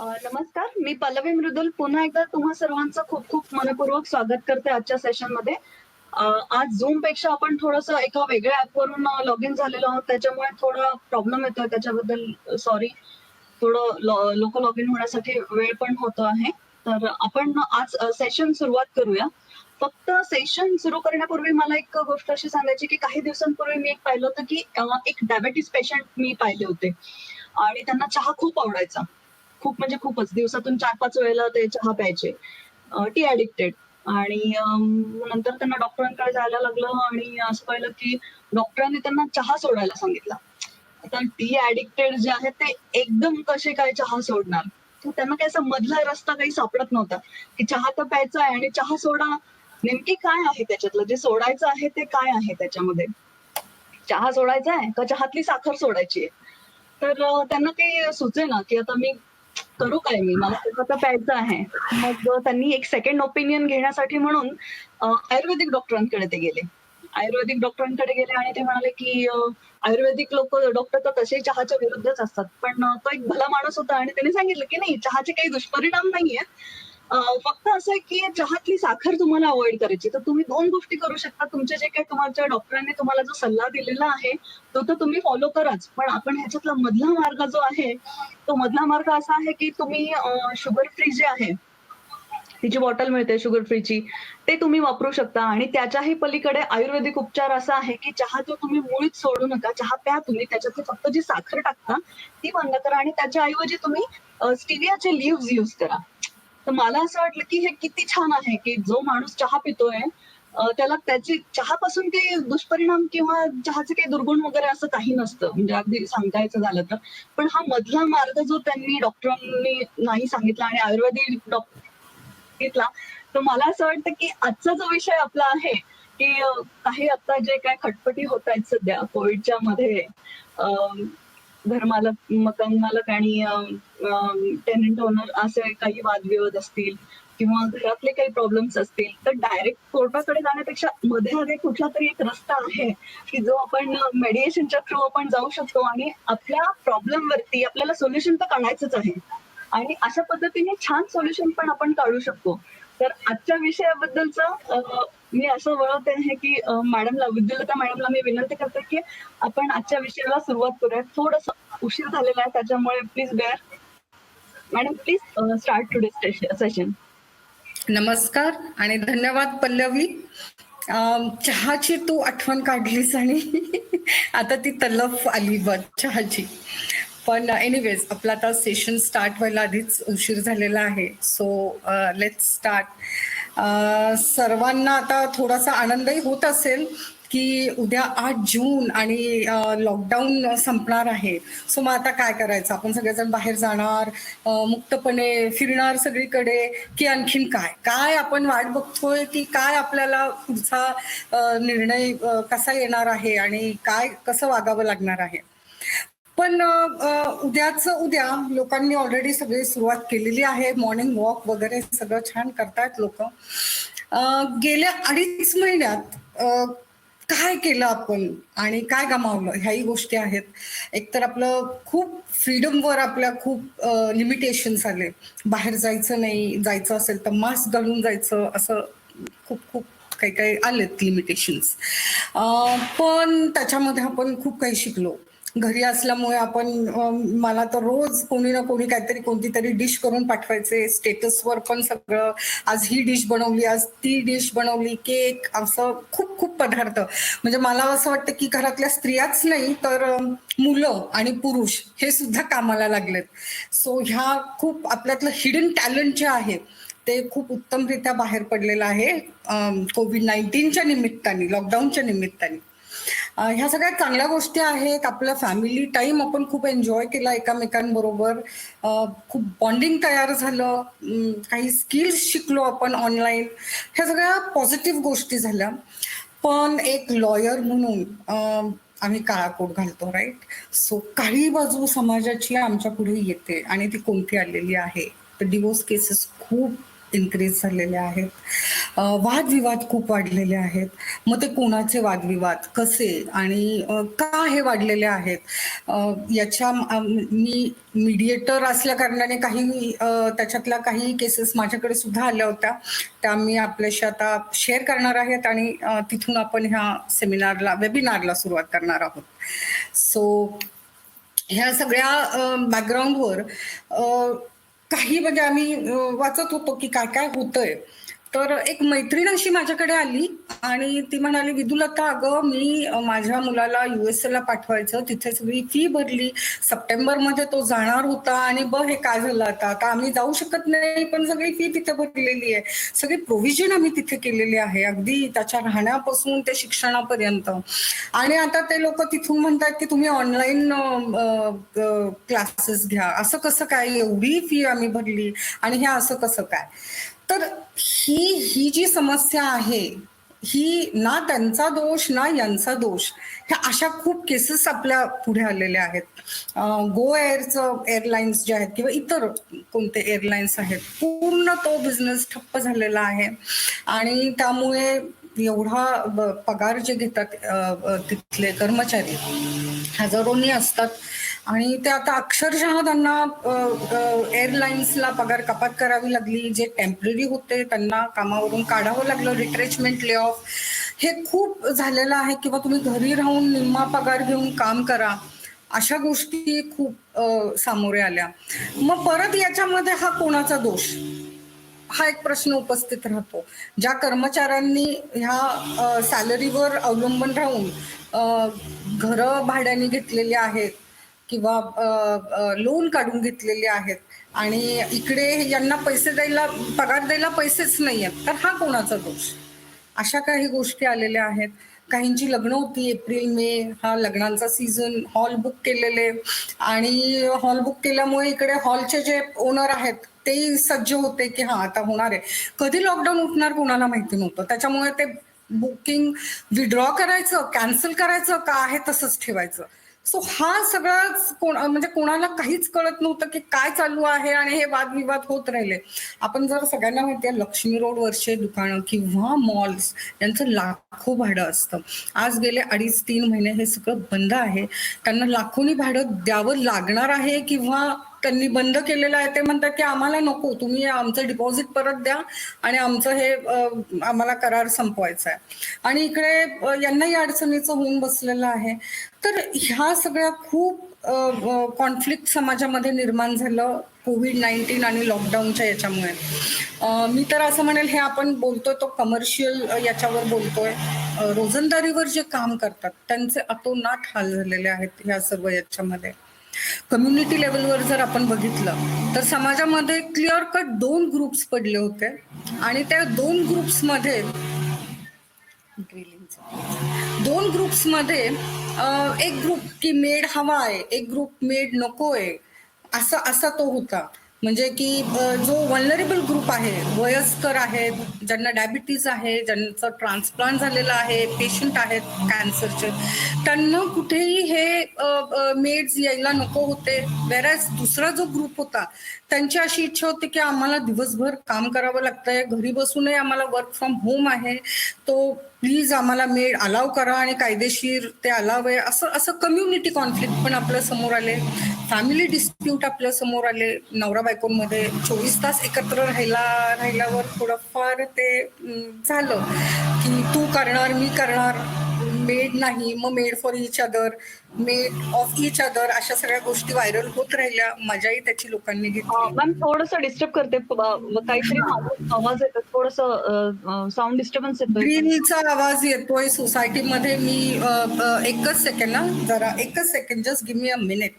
नमस्कार, मी पल्लवी मृदुल पुन्हा एकदा तुम्हा सर्वांचं खूप खूप मनपूर्वक स्वागत करते आजच्या सेशनमध्ये. आज Zoom पेक्षा आपण थोडंसं एका वेगळ्या ॲपवरून लॉग इन झालेलो आहोत, त्याच्यामुळे थोडा प्रॉब्लेम येतोय त्याच्याबद्दल सॉरी. थोडं लोकं लॉग इन होण्यासाठी वेळ पण होतो आहे. तर आपण आज सेशन सुरुवात करूया. फक्त सेशन सुरू करण्यापूर्वी मला एक गोष्ट अशी सांगायची की काही दिवसांपूर्वी मी एक पाहिलं होतं की एक डायबिटीज पेशंट मी पाहिले होते आणि त्यांना चहा खूप आवडायचा. खूप म्हणजे खूपच. दिवसातून 4-5 वेळेला ते चहा प्यायचे. टी ॲडिक्टेड आणि नंतर त्यांना डॉक्टरांकडे जायला लागलं आणि असं पाहिलं की डॉक्टरांनी त्यांना चहा सोडायला सांगितला. आता टी ॲडिक्टेड जे आहेत ते एकदम कसे काय चहा सोडणार? तर त्यांना काही असा मधला रस्ता काही सापडत नव्हता, की चहा तर प्यायचा आहे आणि चहा सोडा. नेमकी काय आहे त्याच्यातलं? जे सोडायचं आहे ते काय आहे त्याच्यामध्ये? चहा सोडायचा आहे का चहातली साखर सोडायची आहे? तर त्यांना काही सुचेना, की आता मी करू काय मी? मला तर आता प्यायचं आहे. मग त्यांनी एक सेकंड ओपिनियन घेण्यासाठी म्हणून आयुर्वेदिक डॉक्टरांकडे ते गेले. आयुर्वेदिक डॉक्टरांकडे गेले आणि ते म्हणाले, की आयुर्वेदिक डॉक्टर तर तसे चहाच्या विरुद्धच असतात. पण तो एक भला माणूस होता आणि त्याने सांगितलं, की नाही चहाचे काही दुष्परिणाम नाहीयेत. फक्त असं आहे, की चहातली साखर तुम्हाला अव्हॉइड करायची. तर तुम्ही 2 गोष्टी करू शकता. तुमचे जे काही तुमच्या डॉक्टरांनी तुम्हाला जो सल्ला दिलेला आहे, तो तर तुम्ही फॉलो कराच. पण आपण ह्याच्यातला मधला मार्ग जो आहे, तो मधला मार्ग असा आहे, की तुम्ही शुगर फ्री जे आहे, ती जी बॉटल मिळते शुगर फ्रीची, ते तुम्ही वापरू शकता आणि त्याच्याही पलीकडे आयुर्वेदिक उपचार असा आहे, की चहा जो तुम्ही मुळीच सोडू नका. चहा प्या तुम्ही. त्याच्यातली फक्त जी साखर टाकता, ती बंद करा आणि त्याच्याऐवजी तुम्ही स्टिवियाचे लीव्हज यूज करा. तर मला असं वाटलं, की हे किती छान आहे, की जो माणूस चहा पितोय त्याला त्याची चहापासून काही दुष्परिणाम किंवा चहाचे काही दुर्गुण वगैरे असं काही नसतं. म्हणजे अगदी सांगायचं झालं तर. पण हा मधला मार्ग जो त्यांनी डॉक्टरांनी नाही सांगितला आणि आयुर्वेदिक सांगितला, तर मला असं वाटतं, की आजचा जो विषय आपला आहे, की काही आता जे काही खटपटी होत आहेत सध्या कोविडच्या मध्ये घरमालक, मकान मालक आणि टेनंट ओनर असे काही वादविवाद असतील किंवा घरातले काही प्रॉब्लेम्स असतील, तर डायरेक्ट कोर्टाकडे जाण्यापेक्षा मध्ये कुठला तरी एक रस्ता आहे, की जो आपण मेडिएशनच्या थ्रू आपण जाऊ शकतो आणि आपल्या प्रॉब्लेमवरती आपल्याला सोल्युशन तर काढायचंच आहे. आणि अशा पद्धतीने छान सोल्युशन पण आपण काढू शकतो. तर आजच्या विषयाबद्दलचं मी असं वळवते आहे, की मॅडमला विद्युलता मॅडमला मी विनंती करते, की आपण आजच्या विषयाला सुरुवात करूया. थोडंसं उशीर झालेला आहे त्याच्यामुळे please bear. Madam please start today session. नमस्कार आणि धन्यवाद पल्लवी. चहाची तू आठवण काढलीस आणि आता ती तलफ आली बघ चहाची. पण एनिवेज आपला आता सेशन स्टार्ट व्हायला आधीच उशीर झालेला आहे. So let's start. सर्वांना आता थोडासा आनंदही होत असेल की उद्या 8 जून आणि लॉकडाऊन संपणार आहे. सो मग आता काय करायचं? आपण सगळेजण बाहेर जाणार, मुक्तपणे फिरणार सगळीकडे, की आणखीन काय काय आपण वाट बघतोय की काय आपल्याला पुढचा निर्णय कसा येणार आहे आणि काय कसं वागावं लागणार आहे. पण उद्या लोकांनी ऑलरेडी सगळी सुरुवात केलेली आहे. मॉर्निंग वॉक वगैरे सगळं छान करतायत लोक. गेल्या 2.5 महिन्यात काय केलं आपण आणि काय गमावलं ह्याही गोष्टी आहेत. एकतर आपलं खूप फ्रीडमवर आपल्या खूप लिमिटेशन्स आले. बाहेर जायचं नाही, जायचं असेल तर मास्क घालून जायचं, असं खूप खूप काही काही आलेत लिमिटेशन्स. पण त्याच्यामध्ये आपण खूप काही शिकलो. घरी असल्यामुळे आपण मला तर रोज कोणी ना कोणी काहीतरी कोणती तरी डिश करून पाठवायचे. स्टेटसवर पण सगळं, आज ही डिश बनवली, आज ती डिश बनवली, केक, असं खूप खूप पदार्थ. म्हणजे मला असं वाटतं की घरातल्या स्त्रियाच नाही तर मुलं आणि पुरुष हे सुद्धा कामाला लागलेत. सो ह्या खूप आपल्यातलं हिडन टॅलेंट जे आहे ते खूप उत्तमरित्या बाहेर पडलेलं आहे कोविड-19च्या निमित्ताने, लॉकडाऊनच्या निमित्ताने. ह्या सगळ्या चांगल्या गोष्टी आहेत. आपला फॅमिली टाइम आपण खूप एन्जॉय केला एकमेकांबरोबर. खूप बॉन्डिंग तयार झालं. काही स्किल्स शिकलो आपण ऑनलाईन. ह्या सगळ्या पॉझिटिव्ह गोष्टी झाल्या. पण एक लॉयर म्हणून आम्ही काळा कोट घालतो, राईट? सो काळी बाजू समाजाची आमच्या पुढे येते आणि ती कोणती आलेली आहे? तर डिवोर्स केसेस खूप इन्क्रीज झालेले आहेत. वादविवाद खूप वाढलेले आहेत. मग ते कोणाचे वादविवाद, कसे आणि का हे वाढलेले आहेत, मी मीडिएटर असल्या कारणाने त्याच्यातल्या काही केसेस माझ्याकडे सुद्धा आल्या होत्या. त्या मी आपल्याशी आता शेअर करणार आहेत आणि तिथून आपण ह्या वेबिनारला सुरुवात करणार आहोत. सो ह्या सगळ्या बॅकग्राऊंडवर काही म्हणजे आम्ही वाचत होतो की काय काय होतंय. तर एक मैत्रीण अशी माझ्याकडे आली आणि ती म्हणाली, विदुलता अगं मी माझ्या मुलाला USA ला पाठवायचं, तिथे सगळी फी भरली, सप्टेंबरमध्ये तो जाणार होता आणि हे काय झालं आता आम्ही जाऊ शकत नाही, पण सगळी फी तिथे भरलेली आहे, सगळी प्रोव्हिजन आम्ही तिथे केलेली आहे, अगदी त्याच्या राहण्यापासून ते शिक्षणापर्यंत. आणि आता ते लोक तिथून म्हणतात की तुम्ही ऑनलाईन क्लासेस घ्या. असं कसं काय, एवढी फी आम्ही भरली आणि हे असं कसं काय. तर ही जी समस्या आहे ही ना त्यांचा दोष ना यांचा दोष, ह्या अशा खूप केसेस आपल्या पुढे आलेल्या आहेत. गो एअरचं एअरलाईन्स जे आहेत किंवा इतर कोणते एअरलाईन्स आहेत, पूर्ण तो बिझनेस ठप्प झालेला आहे आणि त्यामुळे एवढा पगार जे घेतात तिथले कर्मचारी हजारोंनी असतात आणि ते आता अक्षरशः त्यांना एअरलाईन्सला पगार कपात करावी लागली. जे टेम्पररी होते त्यांना कामावरून काढावं लागलं, रिट्रेचमेंट, ले ऑफ हे खूप झालेलं आहे. किंवा तुम्ही घरी राहून निम्मा पगार घेऊन काम करा, अशा गोष्टी खूप सामोरे आल्या. मग परत याच्यामध्ये हा कोणाचा दोष, हा एक प्रश्न उपस्थित राहतो. ज्या कर्मचाऱ्यांनी ह्या सॅलरीवर अवलंबून राहून घरं भाड्याने घेतलेली आहेत किंवा लोन काढून घेतलेले आहेत आणि इकडे यांना पगार द्यायला पैसेच नाही आहेत, तर हा कोणाचा दोष. अशा काही गोष्टी आलेल्या आहेत. काहींची लग्न होती एप्रिल मे हा लग्नांचा सीझन, हॉल बुक केलेले आणि हॉल बुक केल्यामुळे इकडे हॉलचे जे ओनर आहेत ते सज्ज होते की हा आता होणार आहे. कधी लॉकडाऊन उठणार कोणाला माहिती नव्हतं, त्याच्यामुळे ते बुकिंग विड्रॉ करायचं, कॅन्सल करायचं, का आहे तसंच ठेवायचं. सो हा सगळाच म्हणजे कोणाला काहीच कळत नव्हतं की काय चालू आहे आणि हे वादविवाद होत राहिले. आपण जर सगळ्यांना माहिती आहे लक्ष्मी रोडवरचे दुकानं किंवा मॉल्स यांचं लाखो भाडं असतं. आज गेले 2.5-3 महिने हे सगळं बंद आहे. त्यांना लाखोनी भाडं द्यावं लागणार आहे किंवा त्यांनी बंद केलेलं आहे. ते म्हणतात की आम्हाला नको, तुम्ही आमचं डिपॉझिट परत द्या आणि आमचं हे आम्हाला करार संपवायचा आहे. आणि इकडे यांनाही अडचणीचं होऊन बसलेलं आहे. तर ह्या सगळ्या खूप कॉन्फ्लिक्ट समाजामध्ये निर्माण झालं कोविड-19 आणि लॉकडाऊनच्या याच्यामुळे. मी तर असं म्हणेल हे आपण बोलतोय तो कमर्शियल याच्यावर बोलतोय. रोजंदारीवर जे काम करतात त्यांचे अतोनाट हाल झालेले आहेत ह्या सर्व याच्यामध्ये. कम्युनिटी लेवलवर जर आपण बघितलं तर समाजामध्ये क्लिअर कट 2 ग्रुप्स पडले होते आणि त्या 2 ग्रुप्समध्ये एक ग्रुप की मेड हवा आहे, एक ग्रुप मेड नको आहे, असा तो होता. म्हणजे की जो व्हल्नरेबल ग्रुप आहे, वयस्कर आहेत, ज्यांना डायबिटीज आहे, ज्यांचं ट्रान्सप्लांट झालेलं आहे, पेशंट आहेत कॅन्सरचे, त्यांना कुठेही हे मेड्स यायला नको होते. वेरॅज दुसरा जो ग्रुप होता त्यांची अशी इच्छा होती की आम्हाला दिवसभर काम करावं लागतंय, घरी बसूनही आम्हाला वर्क फ्रॉम होम आहे, तो प्लीज आम्हाला मेड अलाव करा आणि कायदेशीर ते अलाव आहे. असं कम्युनिटी कॉन्फ्लिक्ट पण आपल्या समोर आले, फॅमिली डिस्प्यूट आपल्या समोर आले. नवरा बायकोंमध्ये 24 तास एकत्र राहिल्यावर थोडंफार ते झालं की तू करणार मी करणार, मेड नाही मग made for each other, made of each other, अशा सगळ्या गोष्टी व्हायरल होत राहिल्या. मजाही त्याची लोकांनी घेतली. मॅम थोडंसं डिस्टर्ब करते, काहीतरी आवाज येतो, थोडंसं साऊंड डिस्टर्बन्स येतोय. ड्रिलचा आवाज येतोय सोसायटीमध्ये. मी एकच सेकंड ना, जरा एकच second, just give me a minute.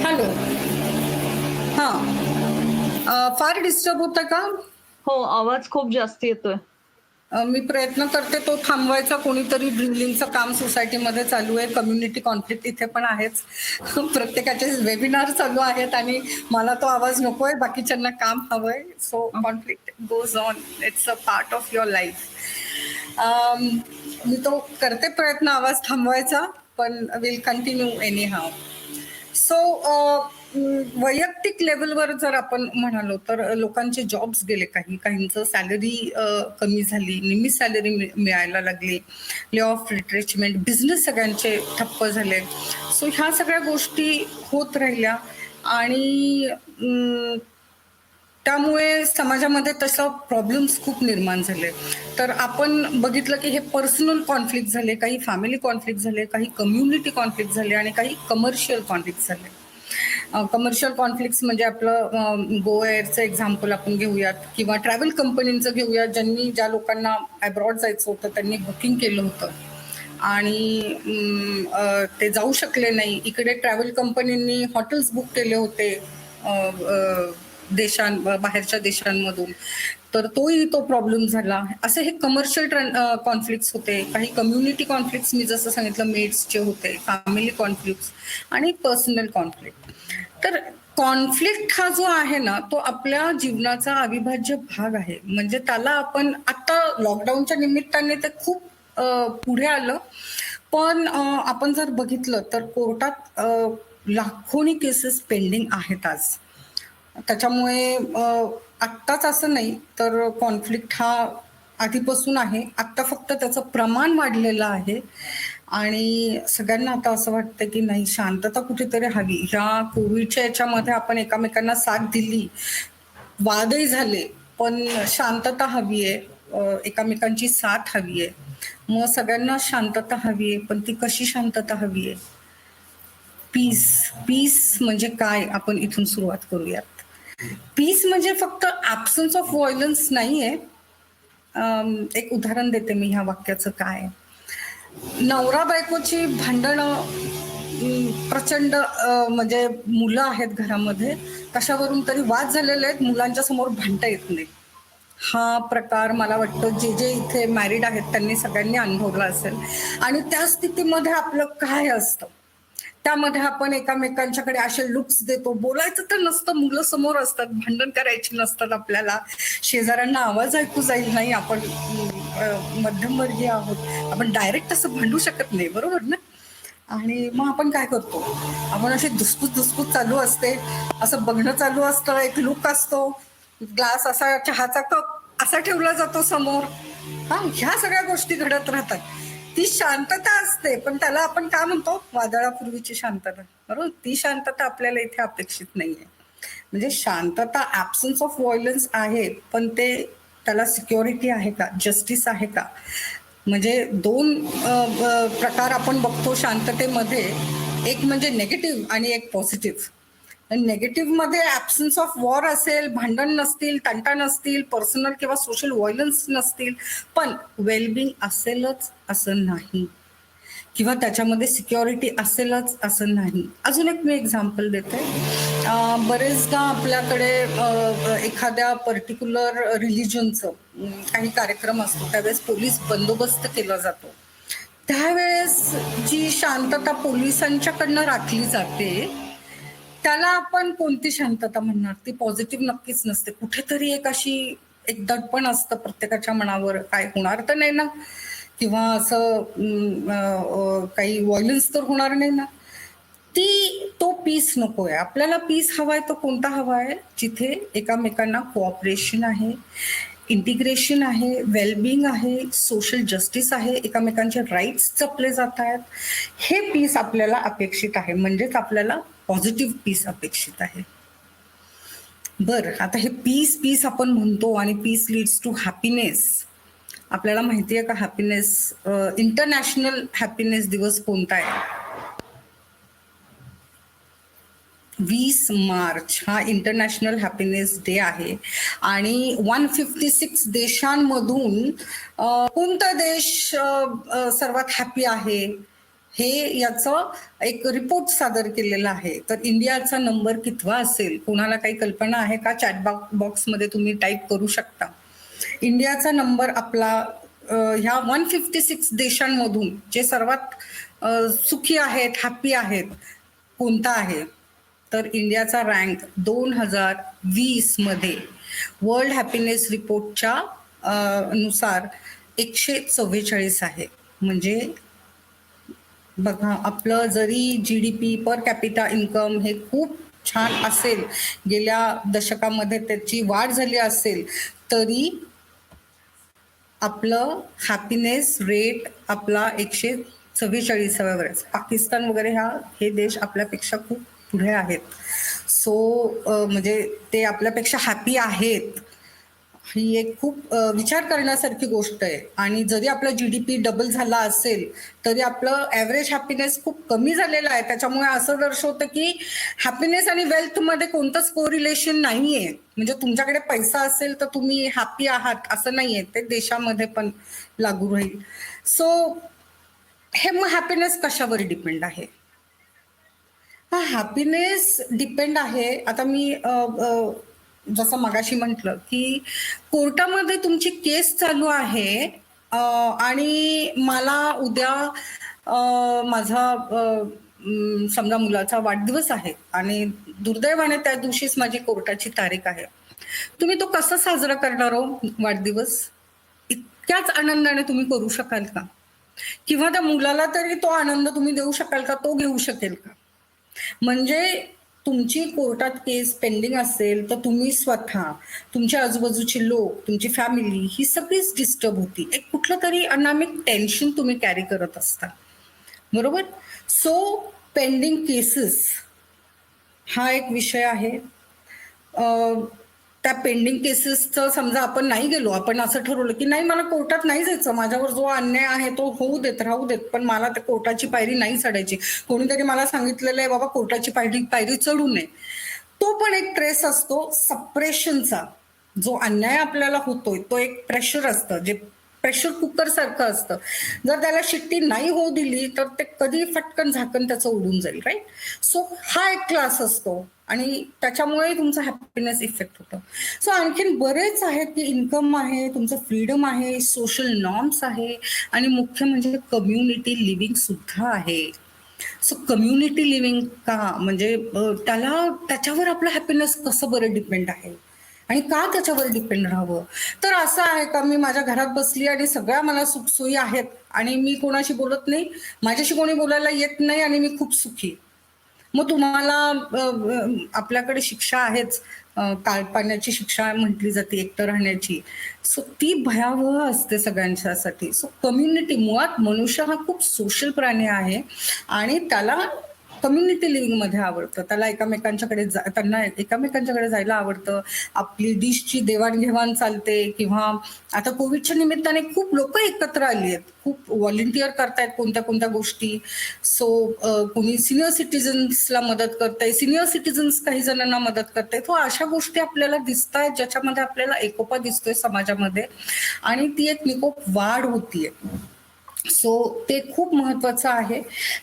Hello, हा फार डिस्टर्ब होतं का? हो, आवाज खूप जास्त येतोय. मी प्रयत्न करते तो थांबवायचा. कोणीतरी ड्रिलिंगचं काम सोसायटीमध्ये चालू आहे. कम्युनिटी कॉन्फ्लिक्ट इथे पण आहेच. प्रत्येकाचे वेबिनार चालू आहेत आणि मला तो आवाज नकोय, बाकीच्यांना काम हवंय. So conflict goes on, it's a part of your life. मी तो करते प्रयत्न आवाज थांबवायचा, पण will continue anyhow. So वैयक्तिक लेवलवर जर आपण म्हणालो तर लोकांचे जॉब्स गेले, काहींचं सॅलरी कमी झाली, निम्मी सॅलरी मिळायला लागली, ले ऑफ, रिट्रेचमेंट, बिझनेस सगळ्यांचे ठप्प झाले. सो ह्या सगळ्या गोष्टी होत राहिल्या आणि त्यामुळे समाजामध्ये तसं प्रॉब्लेम्स खूप निर्माण झाले. तर आपण बघितलं की हे पर्सनल कॉन्फ्लिक्ट झाले, काही फॅमिली कॉन्फ्लिक्ट झाले, काही कम्युनिटी कॉन्फ्लिक्ट झाले आणि काही कमर्शियल कॉन्फ्लिक्ट झाले. कमर्शियल कॉन्फ्लिक्ट्स म्हणजे आपलं गो एअरचं एक्झाम्पल आपण घेऊयात किंवा ट्रॅव्हल कंपनीचं घेऊयात. ज्या लोकांना अब्रॉड जायचं होतं त्यांनी बुकिंग केलं होतं आणि ते जाऊ शकले नाही. इकडे ट्रॅव्हल कंपनींनी हॉटेल्स बुक केले होते बाहेरच्या देशांमधून, तर तो प्रॉब्लेम झाला. असे हे कमर्शियल कॉन्फ्लिक्ट्स होते. काही कम्युनिटी कॉन्फ्लिक्ट्स मी जसं सांगितलं मेड्सचे होते, फॅमिली कॉन्फ्लिक्ट्स आणि पर्सनल कॉन्फ्लिक्ट. तर कॉन्फ्लिक्ट हा जो आहे ना, तो आपल्या जीवनाचा अविभाज्य भाग आहे. म्हणजे त्याला आपण आता लॉकडाऊनच्या निमित्ताने ते खूप पुढे आलं, पण आपण जर बघितलं तर कोर्टात लाखोनी केसेस पेंडिंग आहेत आज. त्याच्यामुळे आत्ताच असं नाही तर कॉन्फ्लिक्ट हा आधीपासून आहे. आत्ता फक्त त्याचं प्रमाण वाढलेलं आहे आणि सगळ्यांना आता असं वाटतं की नाही, शांतता कुठेतरी हवी. ह्या कोविडच्या याच्यामध्ये आपण एकमेकांना साथ दिली, वादही झाले, पण शांतता हवी आहे, एकमेकांची साथ हवी आहे. मग सगळ्यांना शांतता हवी आहे, पण ती कशी शांतता हवी आहे? पीस म्हणजे काय, आपण इथून सुरुवात करूयात. पीस म्हणजे फक्त ऍब्सन्स ऑफ व्हायलन्स नाहीये. एक उदाहरण देते मी ह्या वाक्याचं काय. नवरा बायकोची भांडणं प्रचंड, म्हणजे मुलं आहेत घरामध्ये, कशावरून तरी वाद झालेले आहेत, मुलांच्या समोर भांडता येत नाही. हा प्रकार मला वाटतं जे इथे मॅरिड आहेत त्यांनी सगळ्यांनी अनुभवला असेल. आणि त्या स्थितीमध्ये आपलं काय असतं, त्यामध्ये आपण एकमेकांच्याकडे असे लुक्स देतो. बोलायचं तर नसतं, मुलं समोर असतात, भांडण करायची नसतात आपल्याला, शेजाऱ्यांना आवाज ऐकू जाईल नाही, आपण मध्यमवर्गीय आहोत, आपण डायरेक्ट असं भांडू शकत नाही, बरोबर ना? आणि मग आपण काय करतो, आपण अशी धुसफूस चालू असते, असं बघणं चालू असतं, एक लुक असतो, ग्लास असा, चहाचा कप असा ठेवला जातो समोर. ह्या सगळ्या गोष्टी घडत राहतात. ती शांतता असते, पण त्याला आपण काय म्हणतो, वादळापूर्वीची शांतता, बरोबर? ती शांतता आपल्याला इथे अपेक्षित नाहीये. म्हणजे शांतता ऍब्सन्स ऑफ व्हायलन्स आहे, पण त्याला सिक्युरिटी आहे का, जस्टिस आहे का? म्हणजे दोन प्रकार आपण बघतो शांततेमध्ये, एक म्हणजे नेगेटिव्ह आणि एक पॉझिटिव्ह. नेगेटिव्ह मध्ये ऍब्सन्स ऑफ वॉर असेल, भांडण नसतील, तंटा नसतील, पर्सनल किंवा सोशल व्हायलन्स नसतील, पण वेलबिंग असेलच असं नाही, किंवा त्याच्यामध्ये सिक्युरिटी असेलच असं नाही. अजून एक मी एक्झाम्पल देते. बरेचदा आपल्याकडे एखाद्या पर्टिक्युलर रिलिजनचं काही कार्यक्रम असतो, त्यावेळेस पोलीस बंदोबस्त केला जातो. त्यावेळेस जी शांतता पोलिसांच्याकडनं राखली जाते, त्याला आपण कोणती शांतता म्हणणार? ती पॉझिटिव्ह नक्कीच नसते. कुठेतरी एक दडपण असतं प्रत्येकाच्या मनावर, काय होणार तर नाही ना, किंवा असं काही व्हायलन्स तर होणार नाही ना. तो पीस नकोय आपल्याला. पीस हवाय तो कोणता हवाय? जिथे एकामेकांना कोऑपरेशन आहे, इंटिग्रेशन आहे, वेलबिंग आहे, सोशल जस्टिस आहे, एकामेकांचे राईट्स जपले जात आहेत. हे पीस आपल्याला अपेक्षित आहे, म्हणजेच आपल्याला पॉझिटिव्ह पीस अपेक्षित आहे. बरं, आता हे पीस आपण म्हणतो आणि पीस लीड्स टू हॅपीनेस. आपल्याला माहिती आहे का हॅपीनेस, इंटरनॅशनल हॅपीनेस दिवस कोणता आहे? 20 मार्च हा इंटरनॅशनल हॅपीनेस डे आहे. आणि 156 देशांमधून कोणता देश सर्वात हॅपी आहे हे याचं एक रिपोर्ट सादर केलेला आहे. तर इंडियाचा नंबर कितवा असेल, कोणाला काही कल्पना आहे का? चॅट बॉक्समध्ये तुम्ही टाईप करू शकता. इंडियाचा नंबर आपला ह्या 156 देशांमधून जे सर्वात सुखी आहेत, हॅपी आहेत, कोणता आहे? तर इंडियाचा रँक 2020 मध्ये वर्ल्ड हॅपीनेस रिपोर्टच्या नुसार 144 आहे. म्हणजे बघा, आपलं जरी GDP पर कॅपिटा इन्कम हे खूप छान असेल, गेल्या दशकामध्ये त्याची वाढ झाली असेल, तरी आपलं हॅपीनेस रेट आपला 144व्या वर आहे. पाकिस्तान वगैरे हे देश आपल्यापेक्षा खूप पुढे आहेत. सो म्हणजे ते आपल्यापेक्षा हॅपी आहेत. ही एक खूप विचार करण्यासारखी गोष्ट आहे. आणि जरी आपला GDP डबल झाला असेल तरी आपलं ॲव्हरेज हॅपीनेस खूप कमी झालेलं आहे. त्याच्यामुळे असं दर्शवतं की हॅपीनेस आणि वेल्थमध्ये कोणतंच कोरिलेशन नाहीये. म्हणजे तुमच्याकडे पैसा असेल तर तुम्ही हॅपी आहात असं नाहीये. ते देशामध्ये पण लागू राहील. सो हे मग हॅपीनेस कशावर डिपेंड आहे? हा हॅपीनेस डिपेंड आहे. आता मी जसं मगाशी म्हटलं की कोर्टामध्ये तुमची केस चालू आहे आणि मला उद्या माझा समजा मुलाचा वाढदिवस आहे आणि दुर्दैवाने त्या दिवशीच माझी कोर्टाची तारीख आहे. तुम्ही तो कसा साजरा करणार हो वाढदिवस? इतक्याच आनंदाने तुम्ही करू शकाल का? किंवा त्या मुलाला तरी तो आनंद तुम्ही देऊ शकाल का? तो घेऊ शकेल का? म्हणजे तुमची कोर्टात केस पेंडिंग असेल तर तुम्ही स्वतः, तुमच्या आजूबाजूचे लोक, तुमची फॅमिली ही सगळीच डिस्टर्ब होती. एक कुठलं तरी अनामिक टेन्शन तुम्ही कॅरी करत असता, बरोबर? सो पेंडिंग केसेस हा एक विषय आहे. त्या पेंडिंग केसेसचं समजा आपण नाही गेलो, आपण असं ठरवलं की नाही, मला कोर्टात नाही जायचं, माझ्यावर जो अन्याय आहे तो होऊ देत, राहू देत, पण मला त्या कोर्टाची पायरी नाही चढायची. कोणीतरी मला सांगितलेलं आहे बाबा कोर्टाची पायरी चढू नये. तो पण एक ट्रेस असतो सप्रेशनचा. जो अन्याय आपल्याला होतोय तो एक प्रेशर असतं, जे प्रेशर कुकर सारखं असतं. जर त्याला शिट्टी नाही होऊ दिली तर ते कधी फटकन झाकण त्याचं उडून जाईल, राईट? सो हा एक क्लास असतो आणि त्याच्यामुळे तुमचा हॅपीनेस इफेक्ट होतो. सो आणखीन बरेच आहेत की इन्कम आहे, तुमचं फ्रीडम आहे, सोशल नॉर्म्स आहे आणि मुख्य म्हणजे कम्युनिटी लिव्हिंग सुद्धा आहे. सो कम्युनिटी लिव्हिंग का म्हणजे त्याच्यावर आपलं हॅपीनेस कसं बरं डिपेंड आहे आणि का त्याच्यावर डिपेंड राहावं? तर असं आहे का मी माझ्या घरात बसली आणि सगळ्या मला सुखसोयी आहेत आणि मी कोणाशी बोलत नाही, माझ्याशी कोणी बोलायला येत नाही आणि मी खूप सुखी? मग तुम्हाला आपल्याकडे शिक्षा आहेच, काळपाण्याची शिक्षा म्हटली जाते एकटं राहण्याची. सो ती भयावह असते सगळ्यांच्यासाठी. सो कम्युनिटी, मुळात मनुष्य हा खूप सोशल प्राणी आहे आणि त्याला कम्युनिटी लिव्हिंग मध्ये आवडतं. त्यांना एकामेकांच्याकडे जायला आवडतं. आपली डिशची देवाणघेवाण चालते किंवा आता कोविडच्या निमित्ताने खूप लोक एकत्र आली आहेत, खूप व्हॉलेंटिअर करतायत कोणत्या कोणत्या गोष्टी. सो कोणी सिनियर सिटीजन्सला मदत करताय, सिनियर सिटीजन्स काही जणांना मदत करताय. तो अशा गोष्टी आपल्याला दिसत आहेत ज्याच्यामध्ये आपल्याला एकोपा दिसतोय समाजामध्ये आणि ती एक निकोप वाढ होतीये. सो ते खूप महत्वाचं आहे.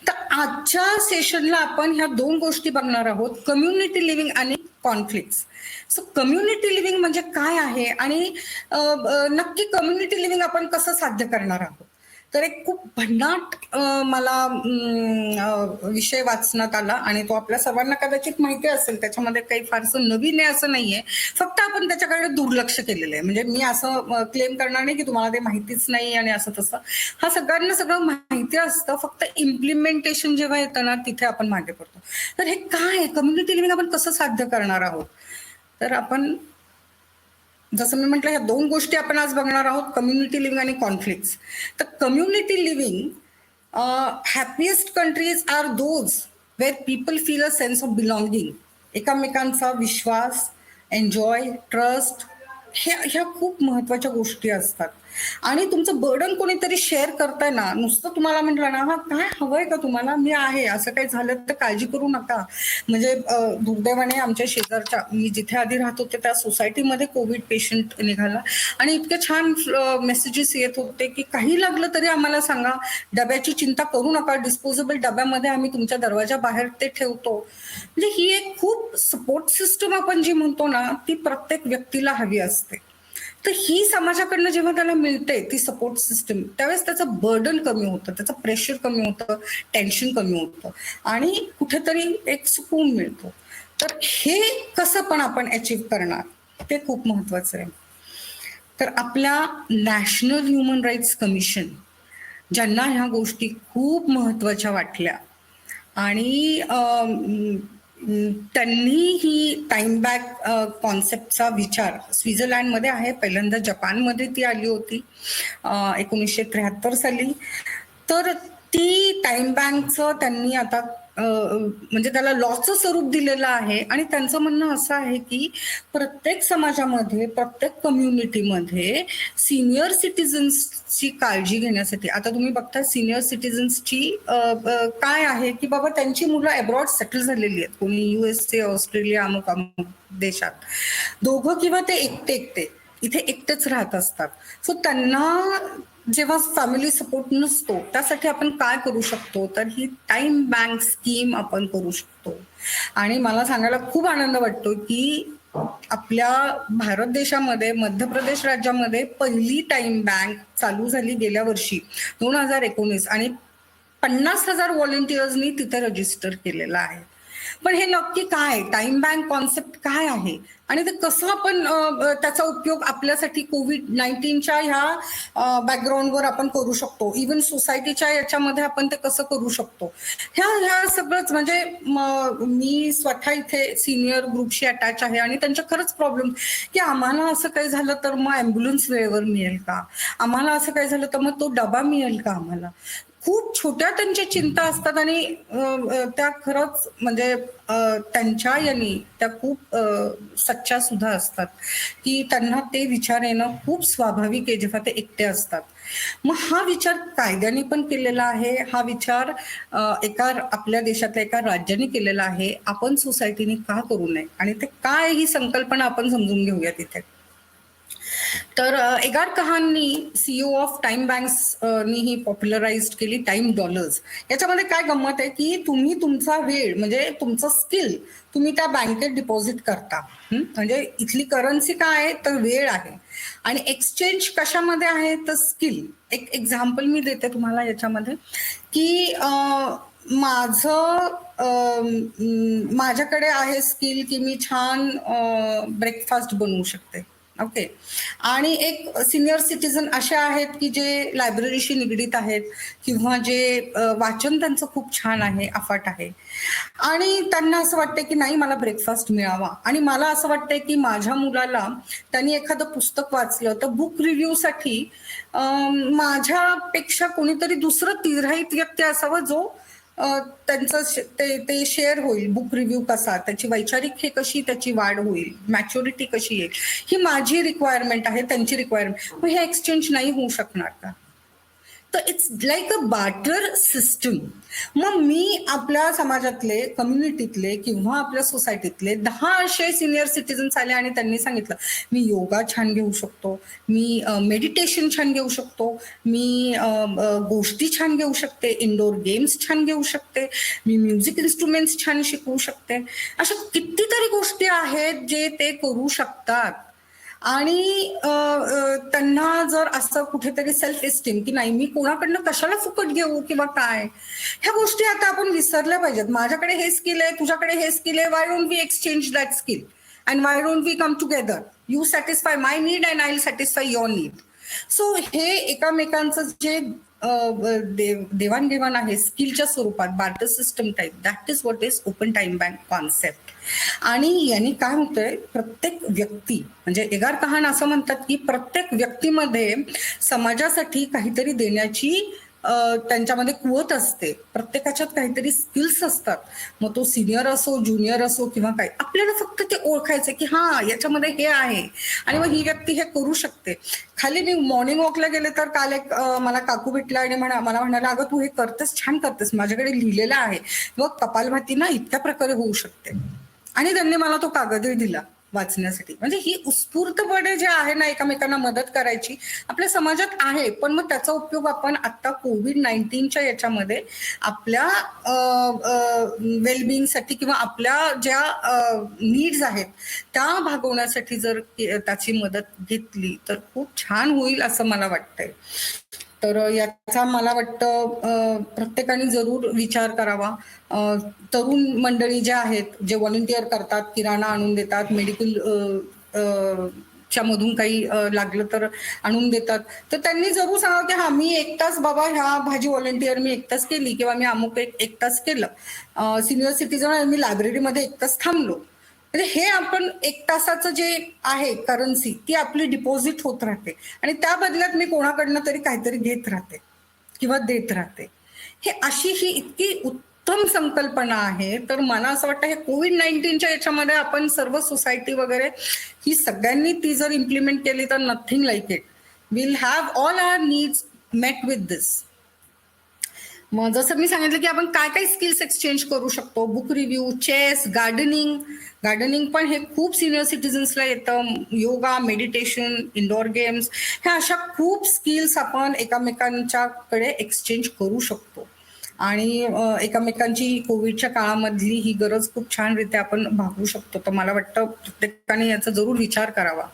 तर आजच्या सेशनला आपण ह्या दोन गोष्टी बघणार आहोत, कम्युनिटी लिव्हिंग आणि कॉन्फ्लिक्ट्स. सो कम्युनिटी लिव्हिंग म्हणजे काय आहे आणि नक्की कम्युनिटी लिव्हिंग आपण कसं साध्य करणार आहोत? तर एक खूप भन्नाट मला विषय वाचण्यात आला आणि तो आपल्या सर्वांना कदाचित माहिती असेल. त्याच्यामध्ये काही फारसं नवीन आहे असं नाहीये, फक्त आपण त्याच्याकडे दुर्लक्ष केलेलं आहे. म्हणजे मी असं क्लेम करणार नाही की तुम्हाला ते माहितीच नाही आणि असं तसं. हा सगळ्यांना सगळं माहिती असतं, फक्त इम्प्लिमेंटेशन जेव्हा येतं ना तिथे आपण मागे पडतो. तर हे काय कम्युनिटी लिव्हिंग आपण कसं साध्य करणार आहोत? तर आपण जसं मी म्हटलं ह्या दोन गोष्टी आपण आज बघणार आहोत, कम्युनिटी लिव्हिंग आणि कॉन्फ्लिक्ट्स. तर community living, happiest countries are those where people feel a sense of belonging. एकामेकांचा विश्वास, एन्जॉय, ट्रस्ट, ह्या खूप महत्वाच्या गोष्टी असतात. आणि तुमचं बर्डन कोणीतरी शेअर करताय ना, नुसतं तुम्हाला म्हटलं ना हा काय हवंय का तुम्हाला, मी आहे, असं काही झालं तर काळजी करू नका. म्हणजे दुर्दैवाने आमच्या शेजारच्या, मी जिथे आधी राहत होते त्या सोसायटीमध्ये कोविड पेशंट निघाला आणि इतके छान मेसेजेस येत होते की काही लागलं तरी आम्हाला सांगा, डब्याची चिंता करू नका, डिस्पोजेबल डब्यामध्ये आम्ही तुमच्या दरवाजा बाहेर ते ठेवतो. म्हणजे ही एक खूप सपोर्ट सिस्टम आपण जी म्हणतो ना ती प्रत्येक व्यक्तीला हवी असते. तर ही समाजाकडनं जेव्हा त्याला मिळते ती सपोर्ट सिस्टम, त्यावेळेस त्याचं बर्डन कमी होतं, त्याचं प्रेशर कमी होतं, टेन्शन कमी होतं आणि कुठेतरी एक सुकून मिळतो. तर हे कसं पण आपण अचीव्ह करणार ते खूप महत्वाचं आहे. तर आपल्या नॅशनल ह्युमन राईट्स कमिशन, ज्यांना ह्या गोष्टी खूप महत्वाच्या वाटल्या आणि त्यांनी ही टाइम बॅक कॉन्सेप्टचा विचार, स्वित्झर्लंडमध्ये आहे, पहिल्यांदा जपानमध्ये ती आली होती 1973 साली. तर ती टाइम बँकचं त्यांनी आता म्हणजे त्याला लॉचं स्वरूप दिलेलं आहे आणि त्यांचं म्हणणं असं आहे की प्रत्येक समाजामध्ये, प्रत्येक कम्युनिटीमध्ये सिनियर सिटीजन्सची काळजी घेण्यासाठी, आता तुम्ही बघता सिनियर सिटीजन्सची काय आहे की बाबा त्यांची मुलं अब्रॉड सेटल झालेली आहेत, कोणी USA, ऑस्ट्रेलिया, अमुक अमुक देशात, दोघं किंवा ते एकटे इथे एकटेच राहत असतात. सो त्यांना जेव्हा फॅमिली सपोर्ट नसतो, त्यासाठी आपण काय करू शकतो, तर ही टाइम बँक स्कीम आपण करू शकतो. आणि मला सांगायला खूप आनंद वाटतो की आपल्या भारत देशामध्ये मध्य प्रदेश राज्यामध्ये पहिली टाइम बँक चालू झाली गेल्या वर्षी 2019 आणि 50,000 व्हॉलेंटियर्सनी तिथे रजिस्टर केलेलं आहे. पण हे नक्की काय, टाइम बँक कॉन्सेप्ट काय आहे आणि ते कसं आपण त्याचा उपयोग आपल्यासाठी कोविड-19च्या ह्या बॅकग्राऊंडवर आपण करू शकतो, इव्हन सोसायटीच्या याच्यामध्ये आपण ते कसं करू शकतो, ह्या सगळंच. म्हणजे मी स्वतः इथे सिनियर ग्रुपशी अटॅच आहे आणि त्यांच्या खरंच प्रॉब्लेम की आम्हाला असं काही झालं तर मग ॲम्ब्युलन्स वेळेवर मिळेल का, आम्हाला असं काही झालं तर मग तो डबा मिळेल का, आम्हाला खूप छोट्या त्यांच्या चिंता असतात आणि त्या खरंच म्हणजे त्यांच्या यांनी त्या खूप सच्च्या सुद्धा असतात की त्यांना ते विचार येणं खूप स्वाभाविक आहे जेव्हा ते एकटे असतात. मग हा विचार कायद्याने पण केलेला आहे, हा विचार एका आपल्या देशातल्या एका राज्याने केलेला आहे. आपण सोसायटीने का करू नये आणि ते काय, ही संकल्पना आपण समजून घेऊया तिथे. तर एगार कहाननी, सीईओ ऑफ टाइम बँक्स नी ही पॉप्युलराइज केली टाइम डॉलर्स. याच्यामध्ये काय गंमत आहे की तुम्ही तुमचा वेळ म्हणजे तुमचं स्किल तुम्ही त्या बँकेत डिपॉझिट करता. म्हणजे इथली करन्सी काय आहे तर वेळ आहे आणि एक्सचेंज कशामध्ये आहे तर स्किल. एक एक्झाम्पल मी देते तुम्हाला याच्यामध्ये की माझ्याकडे आहे स्किल की मी छान ब्रेकफास्ट बनवू शकते, ओके. आणि एक सिनियर सिटीजन असे आहेत की जे लायब्ररीशी निगडीत आहेत किंवा जे वाचन त्यांचं खूप छान आहे, अफाट आहे आणि त्यांना असं वाटतं की नाही मला ब्रेकफास्ट मिळावा आणि मला असं वाटतंय की माझ्या मुलाला त्यांनी एखादं पुस्तक वाचलं तर बुक रिव्ह्यूसाठी माझ्यापेक्षा कोणीतरी दुसरं तिराहित व्यक्ती असावं जो त्यांचं ते शेअर होईल, बुक रिव्ह्यू कसा, त्याची वैचारिक हे कशी त्याची वाढ होईल, मॅच्युरिटी कशी येईल, ही माझी रिक्वायरमेंट आहे, त्यांची रिक्वायरमेंट. मग हे एक्सचेंज नाही होऊ शकणार का? तर it's like a barter system. मग मी आपल्या समाजातले, कम्युनिटीतले किंवा आपल्या सोसायटीतले 10 असे सिनियर सिटीजन्स आले आणि त्यांनी सांगितलं मी योगा छान घेऊ शकतो, मी मेडिटेशन छान घेऊ शकतो, मी गोष्टी छान घेऊ शकते, इंडोर गेम्स छान घेऊ शकते, मी म्युझिक इन्स्ट्रुमेंट्स छान शिकवू शकते. अशा कितीतरी गोष्टी आहेत जे ते करू शकतात. आणि त्यांना जर असं कुठेतरी सेल्फ एस्टीम की नाही मी कोणाकडनं कशाला फुकट घेऊ किंवा काय, ह्या गोष्टी आता आपण विसरल्या पाहिजेत. माझ्याकडे हे स्किल आहे, तुझ्याकडे हे स्किल आहे, why don't we exchange that skill and why don't we come together, you satisfy my need and I will satisfy your need. So हे एकमेकांचं जे देवाणघेवाण आहे स्किलच्या स्वरूपात, barter system type, that is what is open time bank concept. आणि यांनी काय होतंय, प्रत्येक व्यक्ती म्हणजे एगार कहान असं म्हणतात की प्रत्येक व्यक्तीमध्ये समाजासाठी काहीतरी देण्याची त्यांच्यामध्ये कुवत असते, प्रत्येकाच्यात काहीतरी स्किल्स असतात. मग तो सिनियर असो, ज्युनियर असो किंवा काय, आपल्याला फक्त ते ओळखायचं की हा याच्यामध्ये हे आहे आणि मग ही व्यक्ती हे करू शकते. खाली मी मॉर्निंग वॉकला गेले तर काल एक मला काकू भेटला आणि मला म्हणाला अगं तू हे करतेस, छान करतेस, माझ्याकडे लिहिलेलं आहे मग कपालभाती ना इतक्या प्रकारे होऊ शकते आणि त्यांनी मला तो कागदही दिला. वाचण्यासाठी. म्हणजे ही उत्स्फूर्तपणे जे आहे ना एकमेकांना मदत करायची आपल्या समाजात आहे, पण मग त्याचा उपयोग आपण आता कोविड-19च्या याच्यामध्ये आपल्या वेलबिंगसाठी किंवा आपल्या ज्या नीड्स आहेत त्या भागवण्यासाठी जर त्याची मदत घेतली तर खूप छान होईल असं मला वाटतंय. तर याचा मला वाटतं प्रत्येकाने जरूर विचार करावा. तरुण मंडळी जे आहेत, जे व्हॉलंटिअर करतात, किराणा आणून देतात, मेडिकल च्या मधून काही लागलं तर आणून देतात, तर त्यांनी जरूर सांगा की हा मी एकटाच बाबा ह्या भाजी व्हॉलंटिअर मी एकटाच केली किंवा मी अमुक एकटाच केलं. सिनियर सिटीजन मी लायब्ररीमध्ये एकटाच थांबलो. म्हणजे हे आपण 1 तासाचं जे आहे करन्सी ती आपली डिपॉझिट होत राहते आणि त्या बदल्यात मी कोणाकडनं तरी काहीतरी घेत राहते किंवा देत राहते. हे अशी ही इतकी उत्तम संकल्पना आहे. तर मला असं वाटतं हे कोविड-19च्या याच्यामध्ये आपण सर्व सोसायटी वगैरे ही सगळ्यांनी ती जर इम्प्लिमेंट केली तर nothing like it. Will have all our needs met with this. मग जसं मी सांगितलं की आपण काय काय स्किल्स एक्सचेंज करू शकतो. बुक रिव्ह्यू, चेस, गार्डनिंग पण हे खूप सिनियर सिटीजन्सला येतं. योगा, मेडिटेशन, इंडोर गेम्स, ह्या अशा खूप स्किल्स आपण एकमेकांच्याकडे एक्सचेंज करू शकतो. आणि एकमेकांची कोविडच्या काळामधली ही गरज खूप छानरित्या आपण भागवू शकतो. तर मला वाटतं प्रत्येकाने याचा जरूर विचार करावा.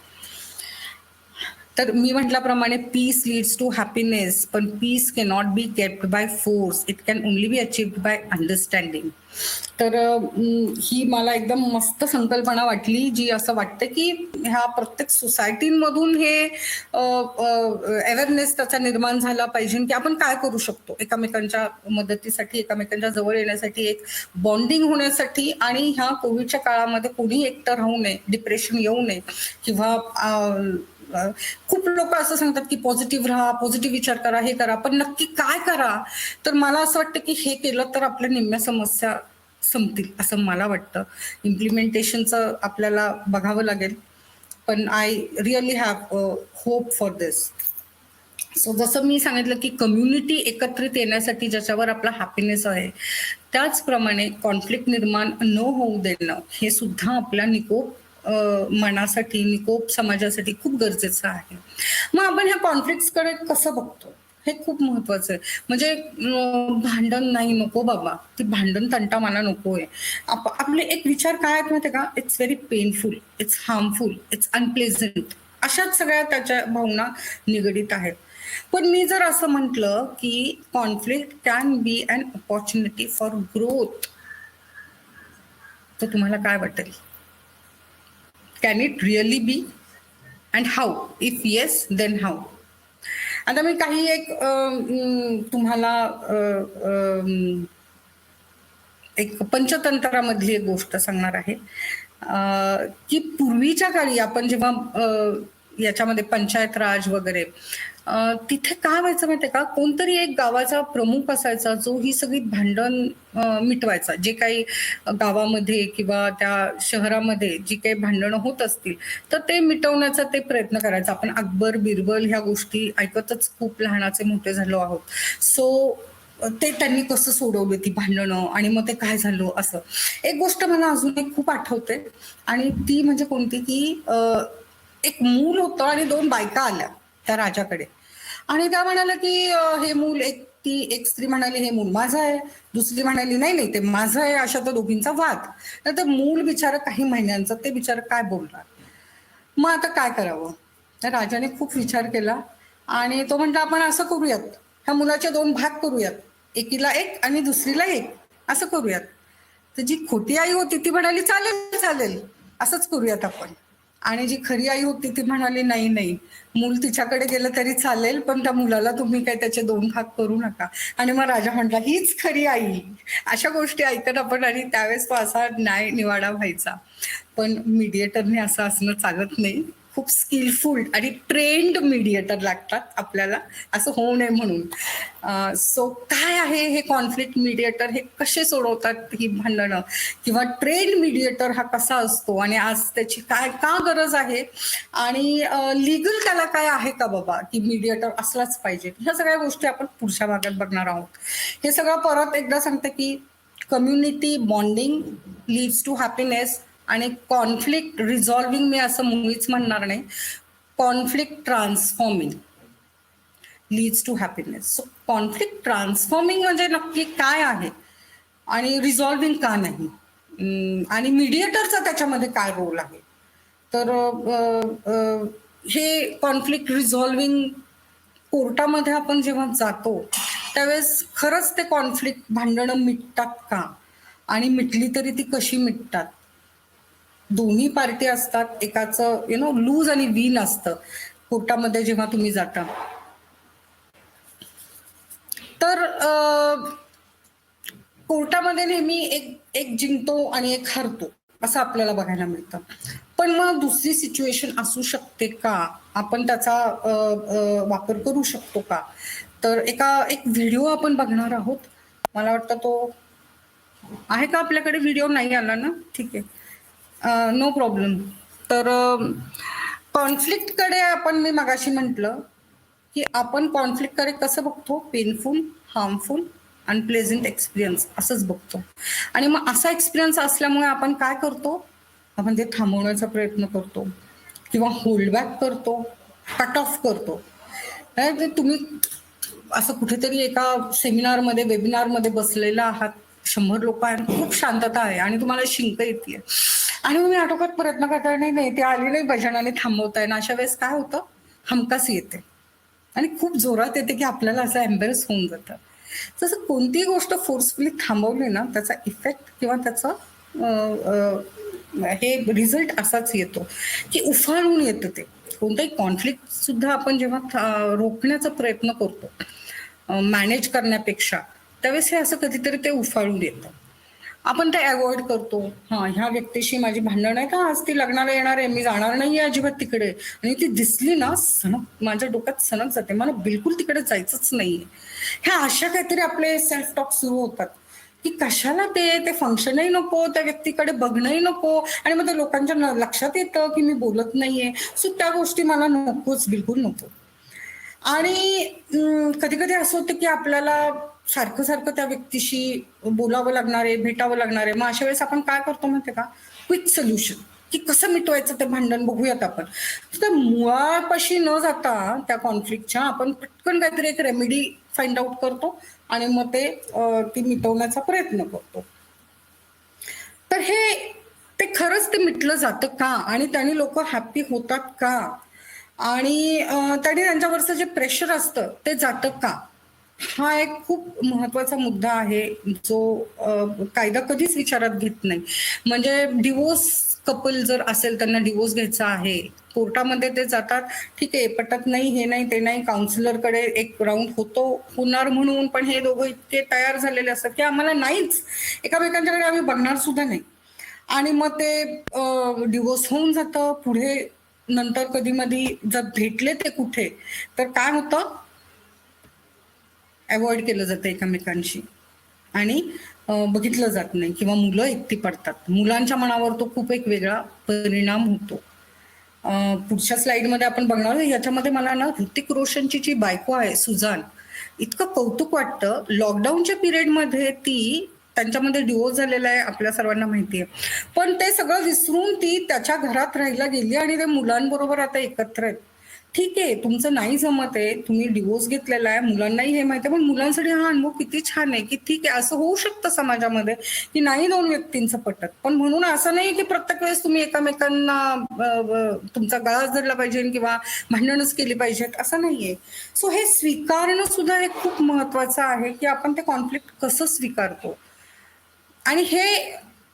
तर मी म्हटल्याप्रमाणे पीस लीड्स टू हॅपीनेस, पण peace can not be kept by force, it can only be achieved by understanding. तर ही मला एकदम मस्त संकल्पना वाटली, जी असं वाटतं की ह्या प्रत्येक सोसायटीमधून हे अवेअरनेस त्याचा निर्माण झाला पाहिजे की आपण काय करू शकतो एकमेकांच्या मदतीसाठी, एकमेकांच्या जवळ येण्यासाठी, एक बॉन्डिंग होण्यासाठी. आणि ह्या कोविडच्या काळामध्ये कोणी एकटं राहू नये, डिप्रेशन येऊ नये किंवा खूप लोक असं सांगतात की पॉझिटिव्ह राहा, पॉझिटिव्ह विचार करा, हे करा, पण नक्की काय करा. तर मला असं वाटतं की हे केलं तर आपल्या निम्म्या समस्या संपतील असं मला वाटतं. इम्प्लिमेंटेशनचं आपल्याला बघावं लागेल, पण I really have hope for this. So जसं मी सांगितलं की कम्युनिटी एकत्रित येण्यासाठी ज्याच्यावर आपला हॅपीनेस आहे, त्याचप्रमाणे कॉन्फ्लिक्ट निर्माण न होऊ देणं हे सुद्धा आपल्या निकोप मनासाठी, निकोप समाजासाठी खूप गरजेचं आहे. मग आपण ह्या कॉन्फ्लिक्टकडे कसं बघतो हे खूप महत्वाचं आहे. म्हणजे भांडण नाही, नको बाबा, ती भांडण तंटा मला नकोय. आपले एक विचार काय आहेत माहिती का, it's very painful, it's harmful, it's unpleasant, अशाच सगळ्या त्याच्या भावना निगडीत आहेत. पण मी जर असं म्हटलं की conflict can be an opportunity for growth, तर तुम्हाला काय वाटेल? Can it really be and how? If yes then how? आता मी काही एक तुम्हाला एक पंचतंत्रामधली एक गोष्ट सांगणार आहे की पूर्वीच्या काळी आपण जेव्हा याच्यामध्ये पंचायत राज वगैरे तिथे काय व्हायचं माहितीये का, कोणतरी एक गावाचा प्रमुख असायचा जो ही सगळी भांडण मिटवायचा. जे काही गावामध्ये किंवा त्या शहरामध्ये जी काही भांडणं होत असतील तर ते मिटवण्याचा ते प्रयत्न करायचा. आपण अकबर, बिरबल ह्या गोष्टी ऐकतच खूप लहानाचे मोठे झालो आहोत. सो ते त्यांनी कसं सोडवलं ती भांडणं आणि मग ते काय झालं असं. एक गोष्ट मला अजून एक खूप आठवते आणि ती म्हणजे कोणती की एक मूल होतं आणि 2 बायका आल्या त्या राजाकडे आणि त्या म्हणाल्या की हे मूल, एक स्त्री म्हणाली हे मूल माझं आहे, दुसरी म्हणाली नाही नाही ते माझं आहे. अशा तर दोघींचा वाद. तर ते मूल बिचारं काही महिन्यांचं, ते बिचारं काय बोलणार. मग आता काय करावं. तर राजाने खूप विचार केला आणि तो म्हटला आपण असं करूयात, ह्या मुलाचे 2 भाग करूयात, एकीला 1 आणि दुसरीला 1 असं करूयात. तर जी खोटी आई होती ती म्हणाली चालेल चालेल असंच करूयात आपण. आणि जी खरी आई होती ती म्हणाली नाही नाही, मूल तिच्याकडे गेलं तरी चालेल, पण त्या मुलाला तुम्ही काय त्याचे 2 भाग करू नका. आणि मग राजा म्हटला हीच खरी आई. अशा गोष्टी ऐकत आपण आणि त्यावेळेस तो असा न्याय निवाडा व्हायचा. पण मीडिएटरने असं असणं चालत नाही. खूप स्किलफुल आणि ट्रेंड मीडिएटर लागतात आपल्याला, असं होऊ नये म्हणून. सो काय आहे हे कॉन्फ्लिक्ट मीडिएटर, हे कसे सोडवतात ही भांडणं, किंवा ट्रेंड मीडिएटर हा कसा असतो आणि आज त्याची काय का गरज आहे आणि लिगल त्याला काय आहे का बाबा की मीडिएटर असलाच पाहिजे. ह्या सगळ्या गोष्टी आपण पुढच्या भागात बघणार आहोत. हे सगळं परत एकदा सांगते की community bonding leads to happiness, आणि कॉन्फ्लिक्ट रिझॉल्विंग मी असं मुळीच म्हणणार नाही. Conflict transforming leads to happiness. So conflict transforming म्हणजे नक्की काय आहे आणि रिझॉल्विंग का नाही, आणि मीडिएटरचा त्याच्यामध्ये काय रोल आहे. तर हे कॉन्फ्लिक्ट रिझॉल्विंग कोर्टामध्ये आपण जेव्हा जातो त्यावेळेस खरंच ते कॉन्फ्लिक्ट भांडणं मिटतात का, आणि मिटली तरी ती कशी मिटतात. दोन्ही पार्टी असतात, एकाचं लूज आणि विन असतं कोर्टामध्ये जेव्हा तुम्ही जाता. तर कोर्टामध्ये नेहमी एक जिंकतो आणि एक हरतो असं आपल्याला बघायला मिळतं. पण मग दुसरी सिच्युएशन असू शकते का, आपण त्याचा वापर करू शकतो का. तर एक व्हिडिओ आपण बघणार आहोत. मला वाटतं तो आहे का आपल्याकडे. व्हिडिओ नाही आला ना, ठीक आहे, नो प्रॉब्लेम. तर कॉन्फ्लिक्टकडे आपण, मी मगाशी म्हटलं की आपण कॉन्फ्लिक्टकडे कसं बघतो, पेनफुल, हार्मफुल, अनप्लेझंट एक्सपिरियन्स असंच बघतो. आणि मग असा एक्सपिरियन्स असल्यामुळे आपण काय करतो, आपण ते थांबवण्याचा प्रयत्न करतो किंवा होल्डबॅक करतो, कट ऑफ करतो. ते तुम्ही असं कुठेतरी एका सेमिनारमध्ये, वेबिनारमध्ये बसलेला आहात, 100 लोक आहेत, खूप शांतता आहे आणि तुम्हाला शिंक येते आणि तुम्ही आटोक्यात प्रयत्न करताय, नाही ते आली नाही भजन आणि थांबवताय ना. अशा वेळेस काय होतं, हमकास येते आणि खूप जोरात येते की आपल्याला असं एम्बेरेस होऊन जातं. जसं कोणतीही गोष्ट फोर्सफुली थांबवली ना, त्याचा इफेक्ट किंवा त्याचा हे रिझल्ट असाच येतो की उफाळून येतं. ते कोणताही कॉन्फ्लिक्ट सुद्धा आपण जेव्हा रोखण्याचा प्रयत्न करतो मॅनेज करण्यापेक्षा, त्यावेळेस हे असं कधीतरी ते उफाळून येतं. आपण ते अवॉइड करतो. ह्या व्यक्तीशी माझी भांडण आहे का, आज ती लग्नाला येणार आहे, मी जाणार नाहीये अजिबात तिकडे, आणि ती दिसली ना सणक माझ्या डोक्यात सणक जाते, मला बिलकुल तिकडे जायचंच नाहीये. ह्या अशा काहीतरी आपले सेल्फ टॉक सुरू होतात की कशाला ते फंक्शनही नको, त्या व्यक्तीकडे बघणंही नको, आणि मग ते लोकांच्या लक्षात येतं की मी बोलत नाहीये. सो त्या गोष्टी मला नकोच, बिलकुल नको. आणि कधी कधी असं होतं की आपल्याला सारखं सारखं त्या व्यक्तीशी बोलावं लागणार आहे, भेटावं लागणार आहे. मग अशा वेळेस आपण काय करतो माहितीये का, क्विक सोल्युशन, की कसं मिटवायचं ते भांडण बघूयात आपण. तर मुळापाशी न जाता त्या कॉन्फ्लिक्टच्या आपण पटकन काहीतरी एक रेमेडी फाइंड आउट करतो आणि मग ती मिटवण्याचा प्रयत्न करतो. तर ते खरंच ते मिटलं जातं का, आणि त्याने लोक हॅप्पी होतात का, आणि त्याने त्यांच्यावरचं जे प्रेशर असतं ते जातं का. हा एक खूप महत्वाचा मुद्दा आहे जो कायदा कधीच विचारात घेत नाही. म्हणजे डिवोर्स कपल जर असेल, त्यांना डिवोर्स घ्यायचा आहे, कोर्टामध्ये ते जातात, ठीक आहे, पटत नाही, हे नाही ते नाही, काउन्सिलरकडे एक राऊंड होणार म्हणून, पण हे दोघं इतके तयार झालेले असतात की आम्हाला नाहीच, एकामेकांच्याकडे आम्ही बघणार सुद्धा नाही. आणि मग ते डिवोर्स होऊन जातं. पुढे नंतर कधी मधी जर भेटले ते कुठे, तर काय होतं, अवॉइड केलं जातं एकमेकांशी आणि बघितलं जात नाही, किंवा मुलं एकटी पडतात. मुलांच्या मनावर तो खूप एक वेगळा परिणाम होतो. पुढच्या स्लाइडमध्ये आपण बघणार. याच्यामध्ये मला ना ऋतिक रोशनची जी बायको आहे सुजान, इतकं कौतुक वाटतं. लॉकडाऊनच्या पिरियडमध्ये ती, त्यांच्यामध्ये डिवोर्स झालेला आहे आपल्या सर्वांना माहिती आहे, पण ते सगळं विसरून ती त्याच्या घरात राहायला गेली आणि ते मुलांबरोबर आता एकत्र आहेत. ठीक आहे, तुमचं नाही जमत आहे, तुम्ही डिवोर्स घेतलेला आहे, मुलांनाही हे माहिती आहे, पण मुलांसाठी हा अनुभव किती छान आहे की ठीक आहे, असं होऊ शकतं समाजामध्ये की नाही दोन व्यक्तींचं पटत, पण म्हणून असं नाही की प्रत्येक वेळेस तुम्ही एकमेकांना तुमचा गळा धरला पाहिजे किंवा भांडणच केली पाहिजेत, असं नाहीये. सो हे स्वीकारणं सुद्धा हे खूप महत्वाचं आहे की आपण ते कॉन्फ्लिक्ट कसं स्वीकारतो. आणि हे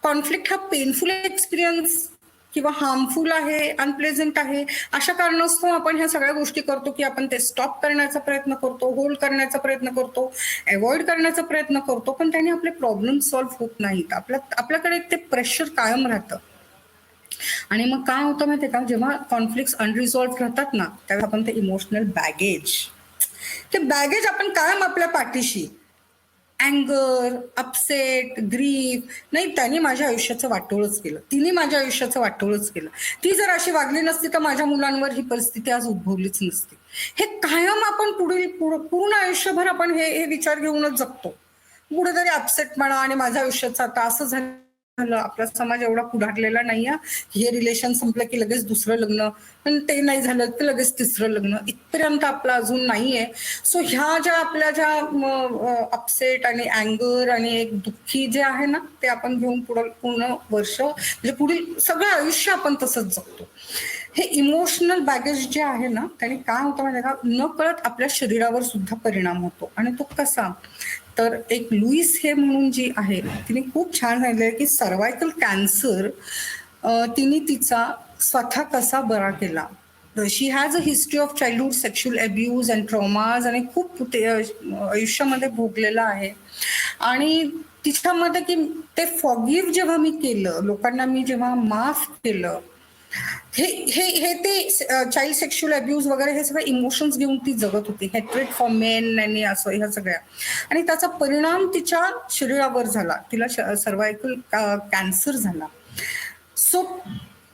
कॉन्फ्लिक्ट हा पेनफुल एक्सपिरियन्स किंवा हार्मफुल आहे, अनप्लेझंट आहे, अशा कारणास्तव आपण ह्या सगळ्या गोष्टी करतो की आपण ते स्टॉप करण्याचा प्रयत्न करतो, होल्ड करण्याचा प्रयत्न करतो, अवॉइड करण्याचा प्रयत्न करतो, पण त्याने आपले प्रॉब्लेम सॉल्व्ह होत नाहीत. आपल्याकडे ते प्रेशर कायम राहतं. आणि मग काय होतं माहितीये का, जेव्हा कॉन्फ्लिक्ट अनरिझॉल्व्ह राहतात ना, त्यावेळी आपण ते इमोशनल बॅगेज, ते बॅगेज आपण कायम आपल्या पाठीशी, अँगर, अपसेट, ग्रीफ, नाही त्याने माझ्या आयुष्याचं वाटोळच केलं, तिने माझ्या आयुष्याचं वाटोळच केलं, ती जर अशी वागली नसती तर माझ्या मुलांवर ही परिस्थिती आज उद्भवलीच नसती. हे कायम आपण पूर्ण आयुष्यभर आपण हे विचार घेऊनच जगतो. कुठेतरी अपसेट म्हणा आणि माझ्या आयुष्याचं आता असं झालं झालं, आपला समाज एवढा पुढारलेला नाहीये, हे रिलेशन संपलं की लगेच दुसरं लग्न, पण ते नाही झालं तर लगेच तिसरं लग्न, इथपर्यंत आपलं अजून नाहीये. सो ह्या ज्या आपल्या ज्या अपसेट आणि अँगर आणि एक दुःखी जे आहे ना, ते आपण घेऊन पूर्ण वर्ष म्हणजे पुढील सगळं आयुष्य आपण तसंच जगतो. हे इमोशनल बॅगेज जे आहे ना, त्याने काय होतं माहिती का, न कळत आपल्या शरीरावर सुद्धा परिणाम होतो. आणि तो कसा, तर एक लुईस हे म्हणून जी आहे, तिने खूप छान सांगितलंय की सर्वायकल कॅन्सर तिने तिचा स्वतः कसा बरा केला. She has a history of childhood sexual abuse and traumas आणि खूप ते आयुष्यामध्ये भोगलेलं आहे. आणि तिच्यामध्ये की ते फॉगिव्ह जेव्हा मी केलं, लोकांना मी जेव्हा माफ केलं, हे हे हे ते चाइल्ड सेक्शुअल अब्यूज वगैरे हे सगळे इमोशन्स घेऊन ती जगत होती, हेट्रेड फॉर मेन आणि असं ह्या सगळ्या. आणि त्याचा परिणाम तिच्या शरीरावर झाला, तिला सर्वायकल कॅन्सर झाला. सो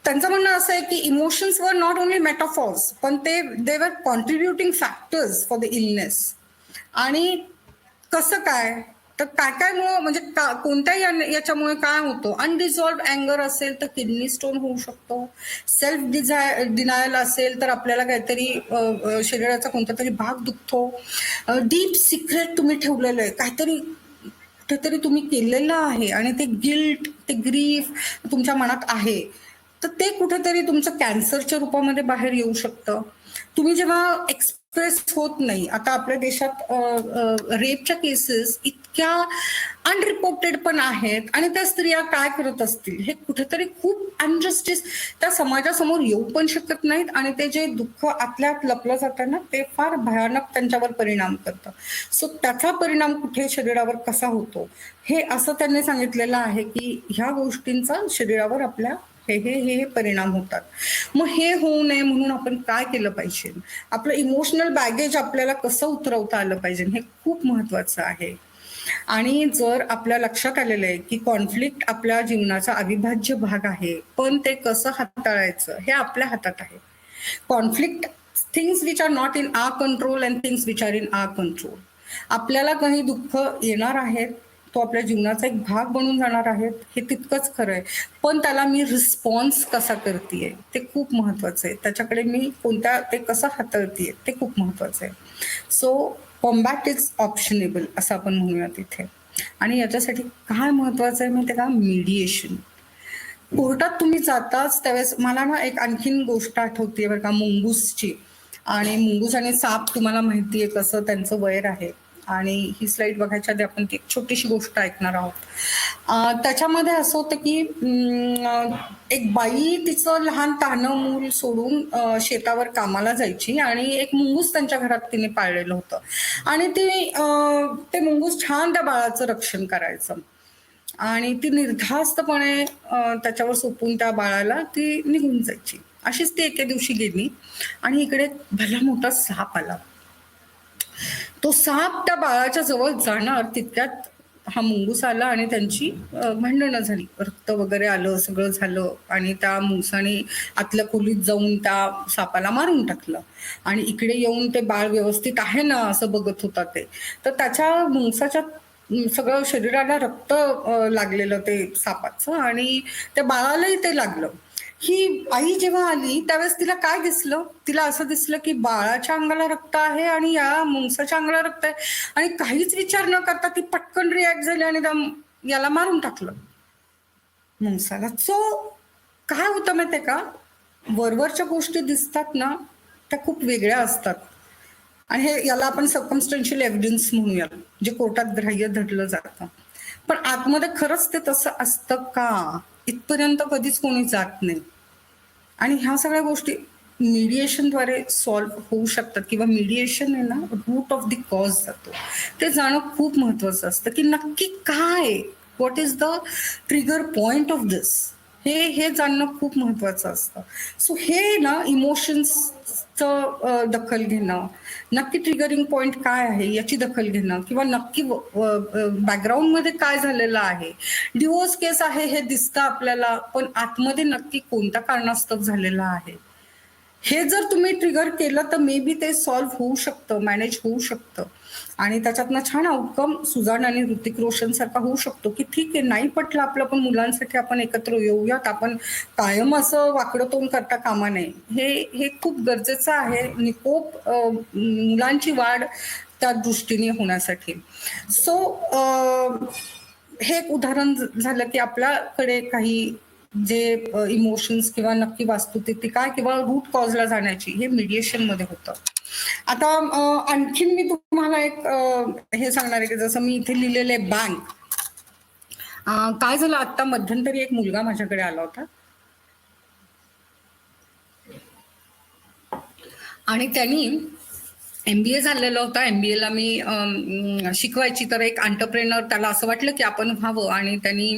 त्यांचं म्हणणं असं आहे की emotions were not only metaphors, पण दे वर contributing factors for the illness. आणि कसं काय, तर काय काय मुळे म्हणजे कोणत्याही याच्यामुळे काय होतं, अनरिझॉल्व्ड अँगर असेल तर किडनी स्टोन होऊ शकतो. सेल्फ डिनायल असेल तर आपल्याला काहीतरी शरीराचा कोणता तरी भाग दुखतो. डीप सिक्रेट तुम्ही ठेवलेलं आहे, काहीतरी कुठेतरी तुम्ही केलेलं आहे आणि ते गिल्ट, ते ग्रीफ तुमच्या मनात आहे, तर ते कुठेतरी तुमचं कॅन्सरच्या रूपामध्ये बाहेर येऊ शकतं. तुम्ही जेव्हा एक्सप्रेस होत नाही, आता आपल्या देशात रेपच्या केसेस इतक्या अनरिपोर्टेड पण आहेत, आणि त्या स्त्रिया काय करत असतील, हे कुठेतरी खूप अनजस्टिस त्या समाजासमोर येऊ पण शकत नाहीत. आणि ते जे दुःख आतल्या आत लपलं जातं ना, ते फार भयानक त्यांच्यावर परिणाम करतं. सो त्याचा परिणाम कुठे शरीरावर कसा होतो, हे असं त्यांनी सांगितलेलं आहे की ह्या गोष्टींचा शरीरावर आपल्या हे हे हे परिणाम होतात. मग हे होऊ नये म्हणून आपण काय केलं पाहिजे, आपलं इमोशनल बॅगेज आपल्याला कसं उतरवता आलं पाहिजे, हे खूप महत्वाचं आहे. आणि जर आपल्या लक्षात आलेलं आहे की कॉन्फ्लिक्ट आपल्या जीवनाचा अविभाज्य भाग आहे, पण ते कसं हाताळायचं हे आपल्या हातात आहे. Conflict, things which are not in R control and things which are in R control. आपल्याला काही दुःख येणार आहेत, तो आपल्या जीवनाचा एक भाग बनून जाणार आहेत, हे तितकंच खरं आहे. पण त्याला मी रिस्पॉन्स कसा करतेय ते खूप महत्वाचं आहे. त्याच्याकडे मी ते कसं हाताळतेय ते खूप महत्वाचं आहे. सो कॉम्बॅट इज ऑप्शनेबल असं आपण म्हणूया तिथे. आणि याच्यासाठी काय महत्वाचं आहे माहिती का, मीडिएशन. कोर्टात तुम्ही जाताच त्यावेळेस मला ना एक आणखीन गोष्ट आठवते बरं का, मुंगूसची. आणि मुंगूस आणि साप तुम्हाला माहितीये कसं त्यांचं वैर आहे. आणि ही स्लाइड बघायच्या आधी आपण ती एक छोटीशी गोष्ट ऐकणार आहोत. त्याच्यामध्ये असं होतं की एक बाई तिचं लहान तान्हं मूल सोडून शेतावर कामाला जायची, आणि एक मुंगूस त्यांच्या घरात तिने पाळलेलं होतं. आणि ते मुंगूस छान त्या बाळाचं रक्षण करायचं, आणि ती निर्धास्तपणे त्याच्यावर सोपून त्या बाळाला ती निघून जायची. अशीच ती एके दिवशी गेली, आणि इकडे भला मोठा साप आला. तो साप त्या बाळाच्या जवळ जाणार तितक्यात हा मुंगूस आला, आणि त्यांची भांडणं झाली, रक्त वगैरे आलं, सगळं झालं. आणि त्या मुंगसाने आतल्या खोलीत जाऊन त्या सापाला मारून टाकलं. आणि इकडे येऊन ते बाळ व्यवस्थित आहे ना असं बघत होता ते. तर त्याच्या मुंगसाच्या सगळं शरीराला रक्त लागलेलं ते सापाचं, आणि त्या बाळालाही ते लागलं. ही आई जेव्हा आली त्यावेळेस तिला काय दिसलं, तिला असं दिसलं की बाळाच्या अंगाला रक्त आहे आणि या मुंगसाच्या अंगाला रक्त आहे, आणि काहीच विचार न करता ती पटकन रिॲक्ट झाली आणि याला मारून टाकलं, मुंगसाला. सो काय होतं माहितीये का, वरवरच्या गोष्टी दिसतात ना त्या खूप वेगळ्या असतात, आणि याला आपण सर्कमस्टन्शियल एव्हिडन्स म्हणूया, जे कोर्टात ग्राह्य धरलं जातं. पण आतमध्ये खरंच ते तसं असतं का, इथपर्यंत कधीच कोणी जात नाही. आणि ह्या सगळ्या गोष्टी मीडिएशनद्वारे सॉल्व्ह होऊ शकतात, किंवा मीडिएशन आहे ना रूट ऑफ द कॉज जातो. ते जाणं खूप महत्वाचं असतं की नक्की काय, what is the trigger point of this, हे जाणणं खूप महत्वाचं असतं. सो हे ना इमोशन्सचं दखल घेणं, नक्की ट्रिगरिंग पॉइंट काय आहे याची दखल घेणं, किंवा नक्की बॅकग्राऊंडमध्ये काय झालेलं आहे. डिवोर्स केस आहे हे दिसतं आपल्याला, पण आतमध्ये नक्की कोणत्या कारणास्तव झालेला आहे हे जर तुम्ही ट्रिगर केलं तर मे बी ते सॉल्व्ह होऊ शकतं, मॅनेज होऊ शकतं आणि त्याच्यातनं छान आउटकम सुजान आणि ऋतिक रोशन सारखा होऊ शकतो की ठीक आहे, नाही पटलं आपलं, पण मुलांसाठी आपण एकत्र येऊयात, आपण कायम असं वाकडं तोंड करता कामा नये. हे खूप गरजेचं आहे निकोप मुलांची वाढ त्या दृष्टीने होण्यासाठी. सो हे एक उदाहरण झालं की आपल्याकडे काही जे इमोशन्स किंवा नक्की वास्तुस्थिती काय किंवा रूट कॉजला जाण्याची हे मीडिएशन मध्ये होतं. आता आणखीन मी तुम्हाला एक हे सांगणार आहे की जसं मी इथे लिहिलेले बँक. काय झालं, आता मध्यंतरी एक मुलगा माझ्याकडे आला होता आणि त्यांनी MBA झालेला होता. MBA ला मी शिकवायची, तर एक एंटरप्रेनर त्याला असं वाटलं की आपण व्हावं आणि त्यांनी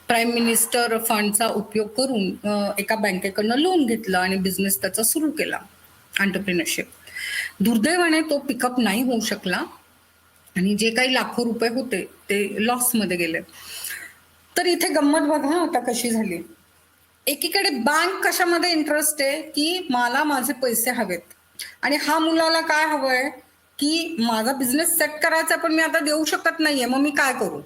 प्राईम मिनिस्टर फंडचा उपयोग करून एका बँकेकडनं लोन घेतलं आणि बिझनेस त्याचा सुरू केला, एंटरप्रेनरशिप. दुर्दैवाने तो पिकअप नाही होऊ शकला आणि जे काही लाखो रुपये होते ते लॉस मध्ये गेले. तर इथे गंमत बघा आता कशी झाली. एकीकडे बँक कशामध्ये इंटरेस्ट आहे की मला माझे पैसे हवेत आणि हा मुलाला काय हवंय की माझा बिझनेस सेट करायचा पण मी आता देऊ शकत नाहीये, मग मी काय करू.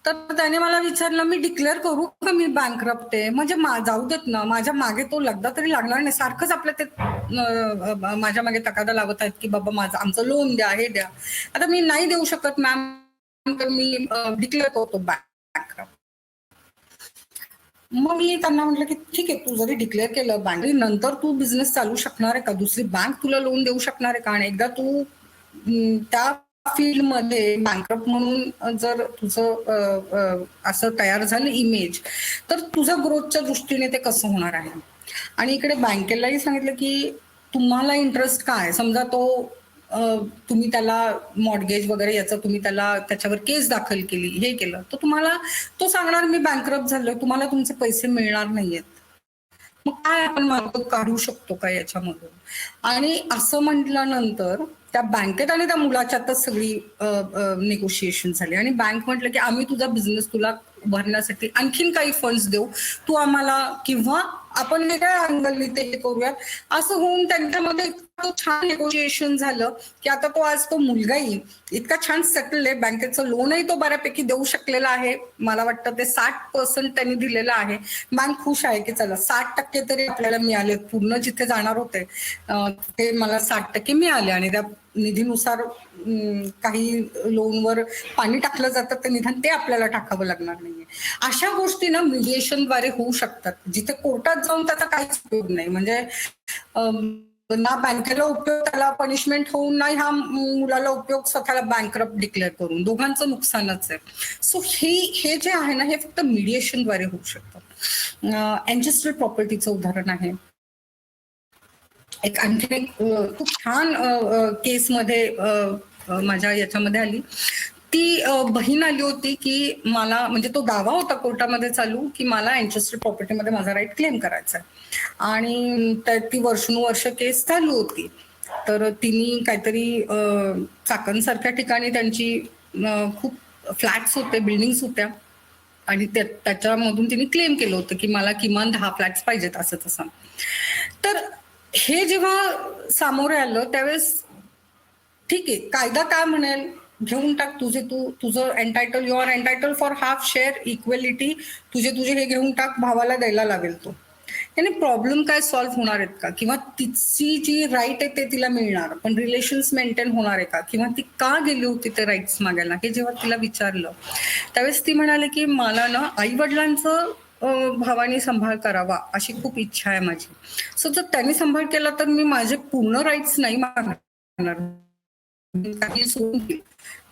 तर त्याने मला विचारलं मी डिक्लेअर करू का मी बँकरप्ट आहे, म्हणजे जाऊ देत ना, माझ्या मागे तो लगदा तरी लागणार नाही, सारखंच आपल्या ते माझ्या मागे तकादा लावत आहेत की बाबा माझं आमचं लोन द्या, हे द्या. आता मी नाही देऊ शकत मॅम, तर मी डिक्लेअर करतो बँकरप्ट. मग मी त्यांना म्हटलं की ठीक आहे, तू जरी डिक्लेअर केलं बँक, नंतर तू बिझनेस चालू शकणार आहे का, दुसरी बँक तुला लोन देऊ शकणार आहे का, आणि एकदा तू त्या फील्डमध्ये बँकरप्ट म्हणून जर तुझं असं तयार झालं इमेज, तर तुझ्या ग्रोथच्या दृष्टीने ते कसं होणार आहे. आणि इकडे बँकेलाही सांगितलं की तुम्हाला इंटरेस्ट काय, समजा तो तुम्ही त्याला मॉर्गेज वगैरे याचं तुम्ही त्याला त्याच्यावर केस दाखल केली, हे केलं, तर तुम्हाला तो सांगणार मी बँकरप्ट झालोय, तुम्हाला तुमचे पैसे मिळणार नाहीयेत, मग काय आपण मार्ग काढू शकतो का याच्यामधून. आणि असं म्हटल्यानंतर त्या बँकेत आणि त्या मुलाच्यातच सगळी नेगोशिएशन झाली आणि बँक म्हटलं की आम्ही तुझा बिझनेस तुला उभारण्यासाठी आणखीन काही फंड्स देऊ, तू आम्हाला, किंवा आपण वेगळ्या अँगलने ते हे करूयात. असं होऊन त्यांच्यामध्ये इतकं छान नेगोशिएशन झालं की आता तो आज तो मुलगाही इतका छान सेटल आहे, बँकेचं लोनही तो बऱ्यापैकी देऊ शकलेला आहे. मला वाटतं ते 60% त्यांनी दिलेलं आहे. बँक खुश आहे की चला 60% तरी आपल्याला मिळाले, पूर्ण जिथे जाणार होते ते मला 60% मिळाले आणि त्या निधीनुसार काही लोनवर पाणी टाकलं जातं ते निधान ते आपल्याला टाकावं लागणार नाहीये. अशा गोष्टी ना मीडिएशनद्वारे होऊ शकतात, जिथे कोर्टात जाऊन त्याचा काहीच उपयोग नाही. म्हणजे ना बँकेला उपयोग, त्याला पनिशमेंट होऊन, नाही ह्या मुलाला उपयोग स्वतःला बँकरप्ट डिक्लेअर करून, दोघांचं नुकसानच आहे. सो हे जे आहे ना हे फक्त मीडिएशनद्वारे होऊ शकतं. अँसेस्ट्रल प्रॉपर्टीचं उदाहरण आहे. एक आणखी एक खूप छान केसमध्ये माझ्या याच्यामध्ये आली. ती बहीण आली होती की मला, म्हणजे तो दावा होता कोर्टामध्ये चालू की मला अँसेस्ट्रल प्रॉपर्टीमध्ये माझा राईट क्लेम करायचा आहे आणि ती वर्षानुवर्ष केस चालू होती. तर तिने काहीतरी चाकणसारख्या ठिकाणी त्यांची खूप फ्लॅट्स होते, बिल्डिंग्स होत्या आणि त्याच्यामधून तिने क्लेम केलं होतं की मला किमान 10 फ्लॅट्स पाहिजेत असं तसं. तर हे जेव्हा सामोरे आलं त्यावेळेस ठीक आहे, कायदा काय म्हणेल, घेऊन टाक तुझं entitle, you are entitle for half share equality, तुझे हे घेऊन टाक, भावाला द्यायला लागेल तो. याने प्रॉब्लेम काय सॉल्व्ह होणार आहेत का, किंवा तिची जी राईट आहे ते तिला मिळणार, पण रिलेशन्स मेंटेन होणार आहे का, किंवा ती का गेली होती ते राईट्स मागायला, हे जेव्हा तिला विचारलं त्यावेळेस ती म्हणाली की मला ना आई वडिलांचं भावाने सांभाळ करावा अशी खूप इच्छा आहे माझी. सो जर त्यांनी सांभाळ केला तर मी माझे पूर्ण राईट्स नाही मागणार, काही सोडून देईल,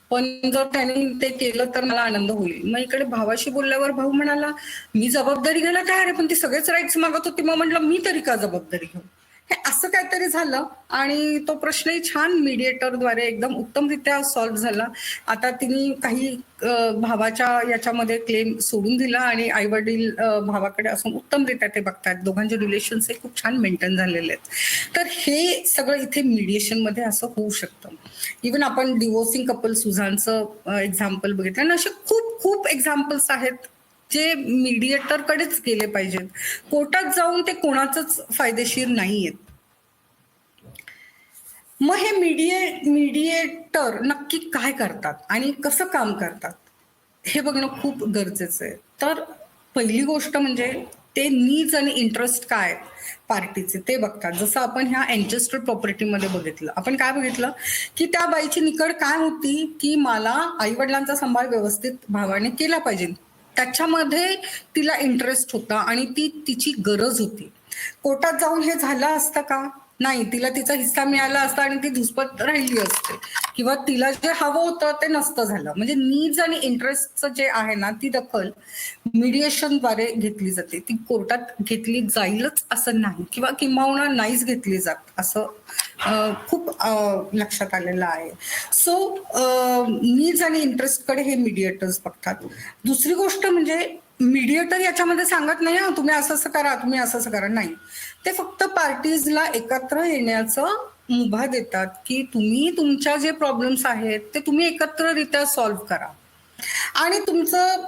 पण जर त्यांनी ते केलं तर मला आनंद होईल. मग इकडे भावाशी बोलल्यावर भाऊ म्हणाला मी जबाबदारी घ्यायला तयार आहे, पण ती सगळेच राईट्स मागत होती. मग म्हटलं मी तरी का जबाबदारी घेऊ. हे असं काहीतरी झालं आणि तो प्रश्नही छान मीडिएटरद्वारे एकदम उत्तमरित्या सॉल्व्ह झाला. आता तिने काही भावाच्या याच्यामध्ये क्लेम सोडून दिला आणि आई वडील भावाकडे असून उत्तमरित्या ते बघतात, दोघांचे रिलेशन्स हे खूप छान मेंटेन झालेले आहेत. तर हे सगळं इथे मीडिएशन मध्ये असं होऊ शकतं. इव्हन आपण डिवोर्सिंग कपल सुझानचं एक्झाम्पल बघितलं ना, असे खूप खूप एक्झाम्पल्स आहेत जे मीडिएटरकडेच गेले पाहिजेत. कोर्टात जाऊन ते कोणाचंच फायदेशीर नाहीयेत. मग हे मीडिएटर नक्की काय करतात आणि कसं काम करतात हे बघणं खूप गरजेचं आहे. तर पहिली गोष्ट म्हणजे ते नीड्स आणि इंटरेस्ट काय आहेत पार्टीचे ते बघतात. जसं आपण ह्या अँचेस्टर प्रॉपर्टीमध्ये बघितलं, आपण काय बघितलं की त्या बाईची निकड काय होती की मला आईवडिलांचा सांभाळ व्यवस्थित भावाने केला पाहिजे, त्याच्यामध्ये तिला इंटरेस्ट होता आणि ती तिची गरज होती. कोर्टात जाऊन हे झालं असतं का? नाही, तिला तिचा हिस्सा मिळाला असता आणि ती धुसपत राहिली असते किंवा तिला जे हवं होतं ते नसतं झालं. म्हणजे नीड्स आणि इंटरेस्टचं जे आहे ना, ती दखल मीडिएशनद्वारे घेतली जाते. ती कोर्टात घेतली जाईलच असं नाही किंवा किंबहुना नाहीच घेतली जात असं खूप लक्षात आलेलं आहे. सो नीड्स आणि इंटरेस्टकडे हे मीडिएटर्स बघतात. दुसरी गोष्ट म्हणजे मीडिएटर याच्यामध्ये सांगत नाही हा तुम्ही असं असं करा, तुम्ही असं असं करा, नाही. ते फक्त पार्टीजला एकत्र येण्याचं मुभा देतात की तुम्ही तुमच्या जे प्रॉब्लेम्स आहेत ते तुम्ही एकत्ररित्या सॉल्व्ह करा. आणि तुमचं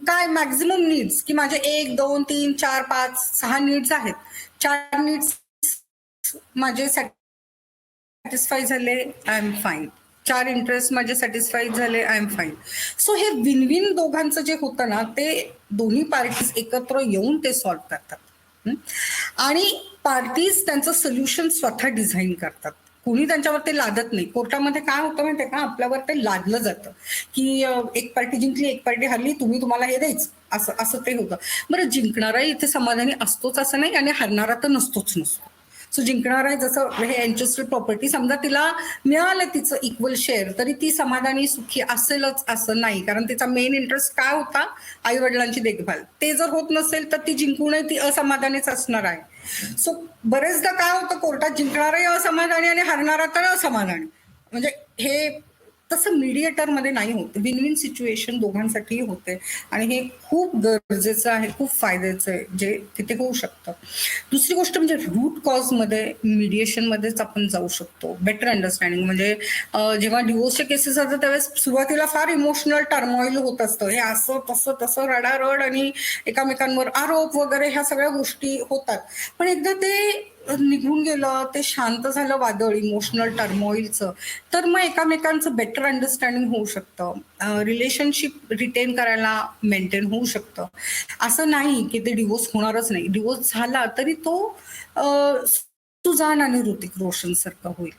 काय मॅक्झिमम नीड्स की माझे 1, 2, 3, 4, 5, 6 नीड्स आहेत. 4 नीड्स माझे सॅटिस्फाय झाले, आय एम फाईन. 4 इंटरेस्ट माझे सॅटिस्फाईड झाले, आय एम फाईन. सो हे विन विन दोघांचं जे होतं ना, ते दोन्ही पार्टीज एकत्र येऊन ते सॉल्व्ह करतात. आणि पार्टीज त्यांचं सोल्युशन स्वतः डिझाईन करतात, कोणी त्यांच्यावर ते लादत नाही. कोर्टामध्ये काय होतं माहितीये का, आपल्यावर ते लादलं जातं की एक पार्टी जिंकली, एक पार्टी हरली, तुम्हाला हे द्यायचं, असं असं ते होतं. बरं, जिंकणारा इथे समाधानी असतोच असं नाही आणि हरणारा तर नसतो. सो जिंकणार आहे, जसं हे अँचेस्टर प्रॉपर्टी, समजा तिला मिळालं तिचं इक्वल शेअर, तरी ती समाधानी सुखी असेलच असं नाही, कारण तिचा मेन इंटरेस्ट काय होता, आई वडिलांची देखभाल. ते जर होत नसेल तर ती जिंकूनही ती असमाधानीच असणार आहे. सो बरेचदा काय होतं, कोर्टात जिंकणारही असमाधानी आणि हरणारा तर असमाधानी. म्हणजे हे तसं मीडिएटरमध्ये नाही होत. विन विन सिच्युएशन दोघांसाठीही होते आणि हे खूप गरजेचं आहे, खूप फायद्याचं आहे जे तिथे होऊ शकतं. दुसरी गोष्ट म्हणजे रूट कॉजमध्ये मीडिएशनमध्येच आपण जाऊ शकतो. बेटर अंडरस्टँडिंग म्हणजे जेव्हा डिवोर्सचे केसेस असतात त्यावेळेस सुरुवातीला फार इमोशनल टर्मॉइल होत असतं, हे असं तसं तसं रडारड आणि एकामेकांवर आरोप वगैरे ह्या सगळ्या गोष्टी होतात. पण एकदा ते निघून गेलं, ते शांत झालं वादळ इमोशनल टर्मॉइलचं, तर मग एकामेकांचं बेटर अंडरस्टँडिंग होऊ शकतं. रिलेशनशिप रिटेन करायला मेंटेन होऊ शकतं. असं नाही की ते डिवोर्स होणारच नाही. डिवोर्स झाला तरी तो सुजान आणि ऋतिक रोशन सारखं होईल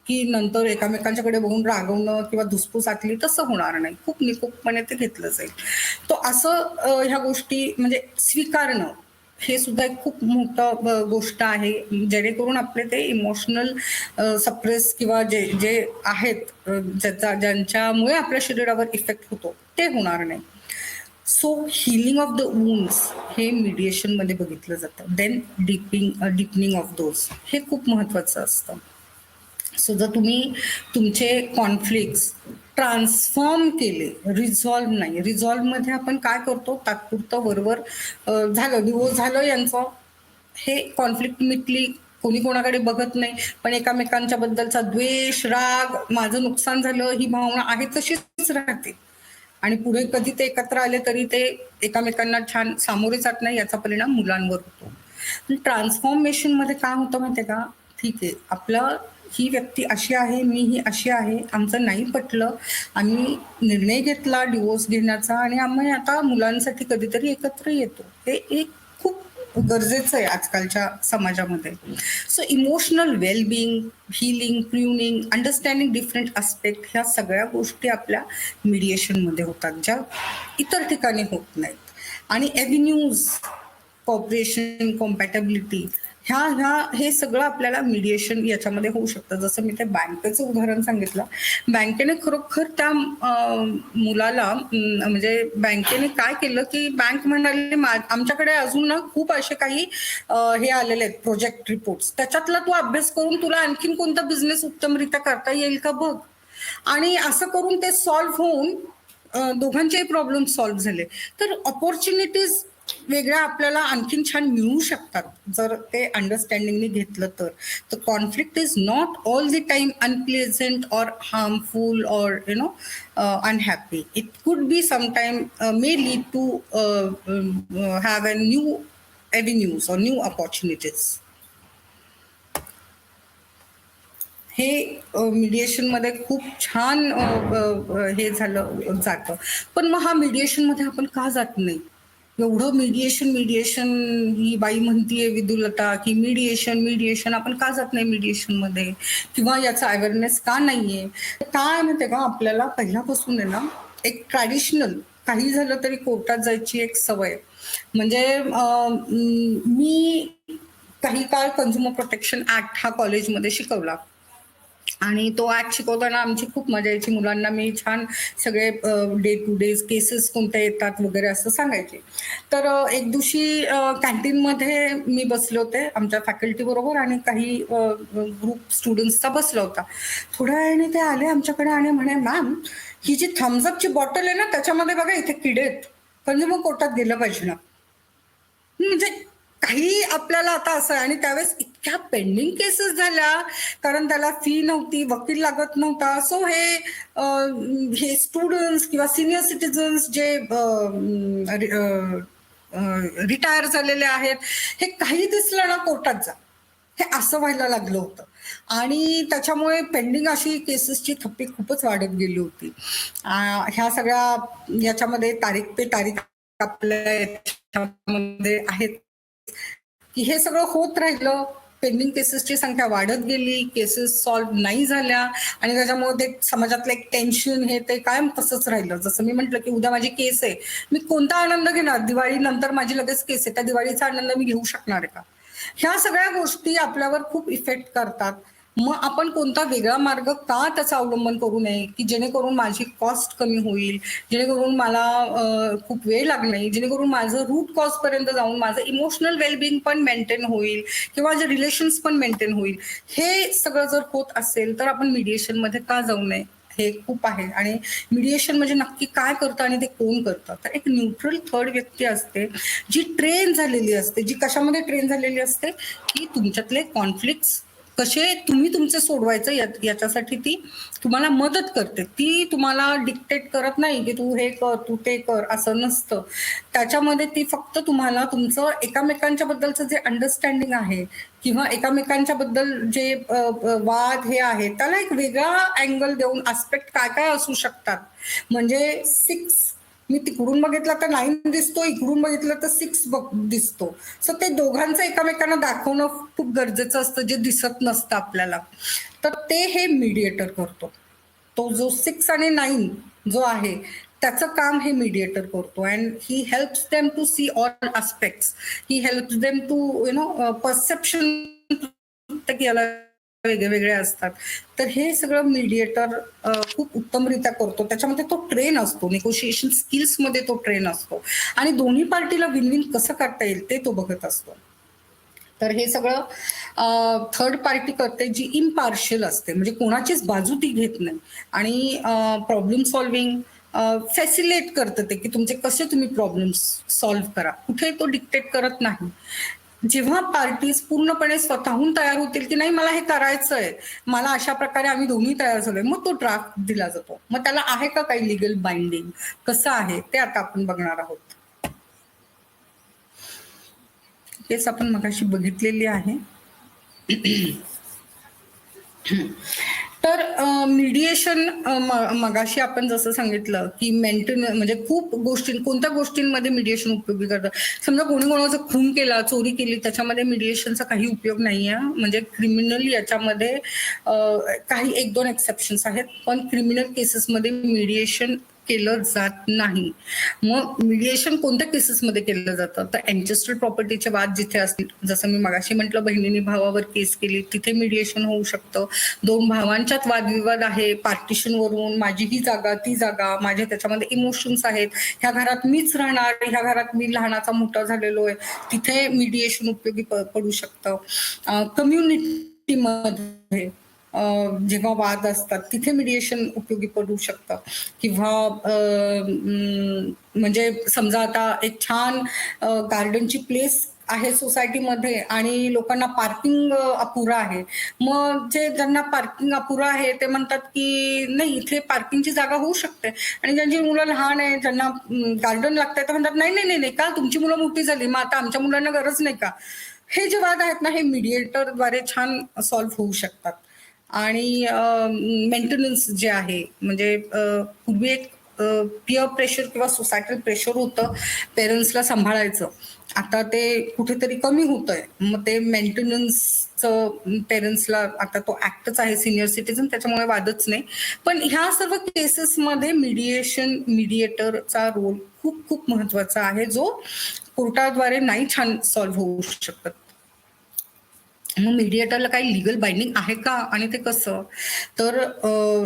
की नंतर एकामेकांच्याकडे बघून रागवणं किंवा धुसफूस आटली, तसं होणार नाही. खूप निकोपपणे ते घेतलं जाईल. तो असं ह्या गोष्टी म्हणजे स्वीकारणं हे सुद्धा एक खूप मोठं गोष्ट आहे, जेणेकरून आपले ते इमोशनल सप्रेस किंवा जे जे आहेत ज्यांच्यामुळे आपल्या शरीरावर इफेक्ट होतो ते होणार नाही. So healing of the wounds हे मीडिएशनमध्ये बघितलं जातं. देन डीपनिंग ऑफ दोज हे खूप महत्वाचं असतं. सो जर तुम्ही तुमचे कॉन्फ्लिक्ट्स ट्रान्सफॉर्म केले, रिझॉल्व्ह नाही. रिझॉल्व्हमध्ये आपण काय करतो, तात्पुरतं वरवर झालं, डिवोर्स झालं यांचं, हे कॉन्फ्लिक्ट मिटली, कोणी कोणाकडे बघत नाही, पण एकामेकांच्या बद्दलचा द्वेष, राग, माझं नुकसान झालं ही भावना आहे तशीच राहते आणि पुढे कधी ते एकत्र आले तरी ते एकामेकांना छान सामोरे जात नाही, याचा परिणाम मुलांवर होतो. ट्रान्सफॉर्मेशनमध्ये काय होतं माहितीये का, ठीक आहे, आपलं ही व्यक्ती अशी आहे, मी ही अशी आहे, आमचं नाही पटलं, आम्ही निर्णय घेतला डिवोर्स घेण्याचा आणि आम्ही आता मुलांसाठी कधीतरी एकत्र येतो. हे एक खूप गरजेचं आहे आजकालच्या समाजामध्ये. So emotional wellbeing, healing, pruning, understanding different aspect, ह्या सगळ्या गोष्टी आपल्या मीडिएशनमध्ये होतात, ज्या इतर ठिकाणी होत नाहीत. आणि एव्हेन्यूज, कॉपरेशन, कॉम्पॅटेबिलिटी, हे सगळं आपल्याला मीडिएशन याच्यामध्ये होऊ शकतं. जसं मी ते बँकेचं उदाहरण सांगितलं, बँकेने खरोखर त्या मुलाला म्हणजे बँकेने काय केलं की बँक म्हणाली आमच्याकडे अजून ना खूप असे काही हे आलेले आहेत प्रोजेक्ट रिपोर्ट्स, त्याच्यातला तू अभ्यास करून तुला आणखीन कोणता बिझनेस उत्तमरित्या करता येईल का बघ. आणि असं करून ते सॉल्व्ह होऊन दोघांचेही प्रॉब्लेम सॉल्व्ह झाले. तर ऑपॉर्च्युनिटीज वेगळ्या आपल्याला आणखीन छान मिळू शकतात जर ते अंडरस्टँडिंगने घेतलं तर conflict is not all the time unpleasant और हार्मफुल और unhappy. It could be sometime may lead to have a new avenues or new opportunities. हे मीडिएशनमध्ये खूप छान हे झालं जातं. पण मग हा मीडिएशनमध्ये आपण का जात नाही? एवढं मीडिएशन ही बाई म्हणतीये विदुलता की मीडिएशन आपण का जात नाही मीडिएशनमध्ये, किंवा याचा अवेअरनेस का नाहीये? काय माहितीये का, आपल्याला पहिल्यापासून आहे ना एक ट्रॅडिशनल काही झालं तरी कोर्टात जायची एक सवय. म्हणजे मी काही काळ कन्झ्युमर प्रोटेक्शन ऍक्ट हा कॉलेजमध्ये शिकवला आणि तो ऍक्ट शिकवताना आमची खूप मजा यायची. मुलांना मी छान सगळे डे टू डे केसेस कोणत्या येतात वगैरे असं सांगायचे. तर एक दिवशी कॅन्टीनमध्ये मी बसले होते आमच्या फॅकल्टी बरोबर आणि काही ग्रुप स्टुडंट्सचा बसला होता. थोड्या वेळाने ते आले आमच्याकडे आणि म्हणे, मॅम ही जी थम्सअपची बॉटल आहे ना त्याच्यामध्ये बघा इथे किडे आहेत, म्हणजे मग कोर्टात गेलं पाहिजे ना. म्हणजे काही आपल्याला आता असं आहे. आणि त्यावेळेस इतक्या पेंडिंग केसेस झाल्या कारण त्याला फी नव्हती, वकील लागत नव्हता. सो हे स्टुडंट्स किंवा सिनियर सिटीजन्स जे रिटायर झालेले आहेत, हे काही दिसलं ना कोर्टात जा, हे असं व्हायला लागलं होतं. आणि त्याच्यामुळे पेंडिंग अशी केसेसची थप्पी खूपच वाढत गेली होती. ह्या सगळ्या याच्यामध्ये तारीख पे तारीख आपल्या याच्यामध्ये आहेत की हे सगळं होत राहिलं, पेंडिंग केसेसची संख्या वाढत गेली, केसेस सॉल्व्ह नाही झाल्या आणि त्याच्यामुळे ते समाजातलं एक टेन्शन हे ते कायम तसंच राहिलं. जसं मी म्हटलं की उद्या माझी केस आहे, मी कोणता आनंद घेणार? दिवाळी नंतर माझी लगेच केस आहे, त्या दिवाळीचा आनंद मी घेऊ शकणार आहे का? ह्या सगळ्या गोष्टी आपल्यावर खूप इफेक्ट करतात. मग आपण कोणता वेगळा मार्ग का त्याचा अवलंबन करू नये की जेणेकरून माझी कॉस्ट कमी होईल, जेणेकरून मला खूप वेळ लागणार नाही, जेणेकरून माझं रूट कॉज पर्यंत जाऊन माझं इमोशनल वेलबिंग पण मेंटेन होईल किंवा माझे रिलेशन्स पण मेंटेन होईल. हे सगळं जर होत असेल तर आपण मीडिएशनमध्ये का जाऊ नये? हे खूप आहे. आणि मीडिएशन म्हणजे नक्की काय करतं आणि ते कोण करतं? तर एक न्यूट्रल थर्ड व्यक्ती असते जी ट्रेन झालेली असते. जी कशामध्ये ट्रेन झालेली असते की तुमच्यातले कॉन्फ्लिक्ट्स कसे तुम्ही तुमचे सोडवायचं याच्यासाठी ती तुम्हाला मदत करते. ती तुम्हाला डिक्टेट करत नाही की तू हे कर तू ते कर, असं नसतं. त्याच्यामध्ये ती फक्त तुम्हाला तुमचं एकामेकांच्या बद्दलचं जे अंडरस्टँडिंग आहे किंवा एकामेकांच्या बद्दल जे वाद हे आहे त्याला एक वेगळा अँगल देऊन आस्पेक्ट काय काय असू शकतात. म्हणजे 6 मी तिकडून बघितलं तर 9 दिसतो, इकडून बघितलं तर 6 दिसतो. सो ते दोघांचं एकामेकांना दाखवणं खूप गरजेचं असतं जे दिसत नसतं आपल्याला. तर ते हे मीडिएटर करतो. तो जो 6 आणि 9 जो आहे त्याचं काम हे मीडिएटर करतो. And he helps them to see all aspects. He helps them to perception की याला वेगळे असतात. तर हे सगळं मीडिएटर खूप उत्तमरित्या करतो. त्याच्यामध्ये तो ट्रेन असतो, निगोशिएशन स्किल्स मध्ये तो ट्रेन असतो आणि दोन्ही पार्टीला विन विन कसं करता येईल ते तो बघत असतो. तर हे सगळं थर्ड पार्टी करते जी इम्पार्शियल असते, म्हणजे कोणाचीच बाजू ती घेत नाही आणि प्रॉब्लेम सॉल्व्हिंग फॅसिलेट करतं ते की तुमचे कसे तुम्ही प्रॉब्लेम सॉल्व्ह करा. कुठे तो डिक्टेट करत नाही. जेव्हा पार्टीज पूर्णपणे स्वतःहून तयार होतील की नाही मला हे करायचंय, मला अशा प्रकारे आम्ही दोन्ही तयार झालोय, मग तो ड्राफ्ट दिला जातो. मग त्याला आहे का काही लिगल बाइंडिंग, कसं आहे ते आता आपण बघणार आहोत. केस आपण मगाशी बघितलेली आहे. तर मीडिएशन मगाशी आपण जसं सांगितलं की मेंटेन म्हणजे खूप कोणत्या गोष्टींमध्ये मीडिएशन उपयोगी करतं. समजा कोणी कोणाचा खून केला, चोरी केली, त्याच्यामध्ये मीडिएशनचा काही उपयोग नाहीये. म्हणजे क्रिमिनल याच्यामध्ये काही 1-2 एक्सेप्शन्स आहेत, पण क्रिमिनल केसेसमध्ये मीडिएशन केलं जात नाही. मग मीडिएशन कोणत्या केसेसमध्ये केलं जातं? तर अँसेस्ट्रल प्रॉपर्टीचे वाद जिथे असतील, जसं मी मगाशी म्हटलं बहिणीने भावावर केस केली, तिथे मीडिएशन होऊ शकतं. 2 भावांच्यात वादविवाद आहे पार्टिशनवरून, माझी ही जागा ती जागा, माझे त्याच्यामध्ये इमोशन्स आहेत, ह्या घरात मीच राहणार, ह्या घरात मी लहानाचा मोठा झालेलो आहे, तिथे मीडिएशन उपयोगी पडू शकतं. कम्युनिटीमध्ये जेव्हा वाद असतात तिथे मीडिएशन उपयोगी पडू शकतं. किंवा म्हणजे समजा आता एक छान गार्डनची प्लेस आहे सोसायटीमध्ये आणि लोकांना पार्किंग अपुरा आहे. मग जे ज्यांना पार्किंग अपुरा आहे ते म्हणतात की नाही, इथे पार्किंगची जागा होऊ शकते. आणि ज्यांची मुलं लहान आहे, ज्यांना गार्डन लागतंय, ते म्हणतात नाही नाही नाही नाही, का तुमची मुलं मोठी झाली, मग आता आमच्या मुलांना गरज नाही का? हे जे वाद आहेत ना, हे मीडिएटरद्वारे छान सॉल्व्ह होऊ शकतात. आणि मेंटेनन्स जे आहे, म्हणजे पूर्वी एक पिअर प्रेशर किंवा सोसायटल प्रेशर होतं पेरेंट्सला सांभाळायचं. आता ते कुठेतरी कमी होतंय. मग ते मेंटेनन्सचं पेरेंट्सला, आता तो ऍक्टच आहे सिनियर सिटीजन, त्याच्यामुळे वादच नाही. पण ह्या सर्व केसेसमध्ये मीडिएटरचा रोल खूप खूप महत्वाचा आहे, जो कोर्टाद्वारे नाही छान सॉल्व्ह होऊ शकत. मग मीडिएटरला काही लिगल बाइंडिंग आहे का आणि ते कसं? तर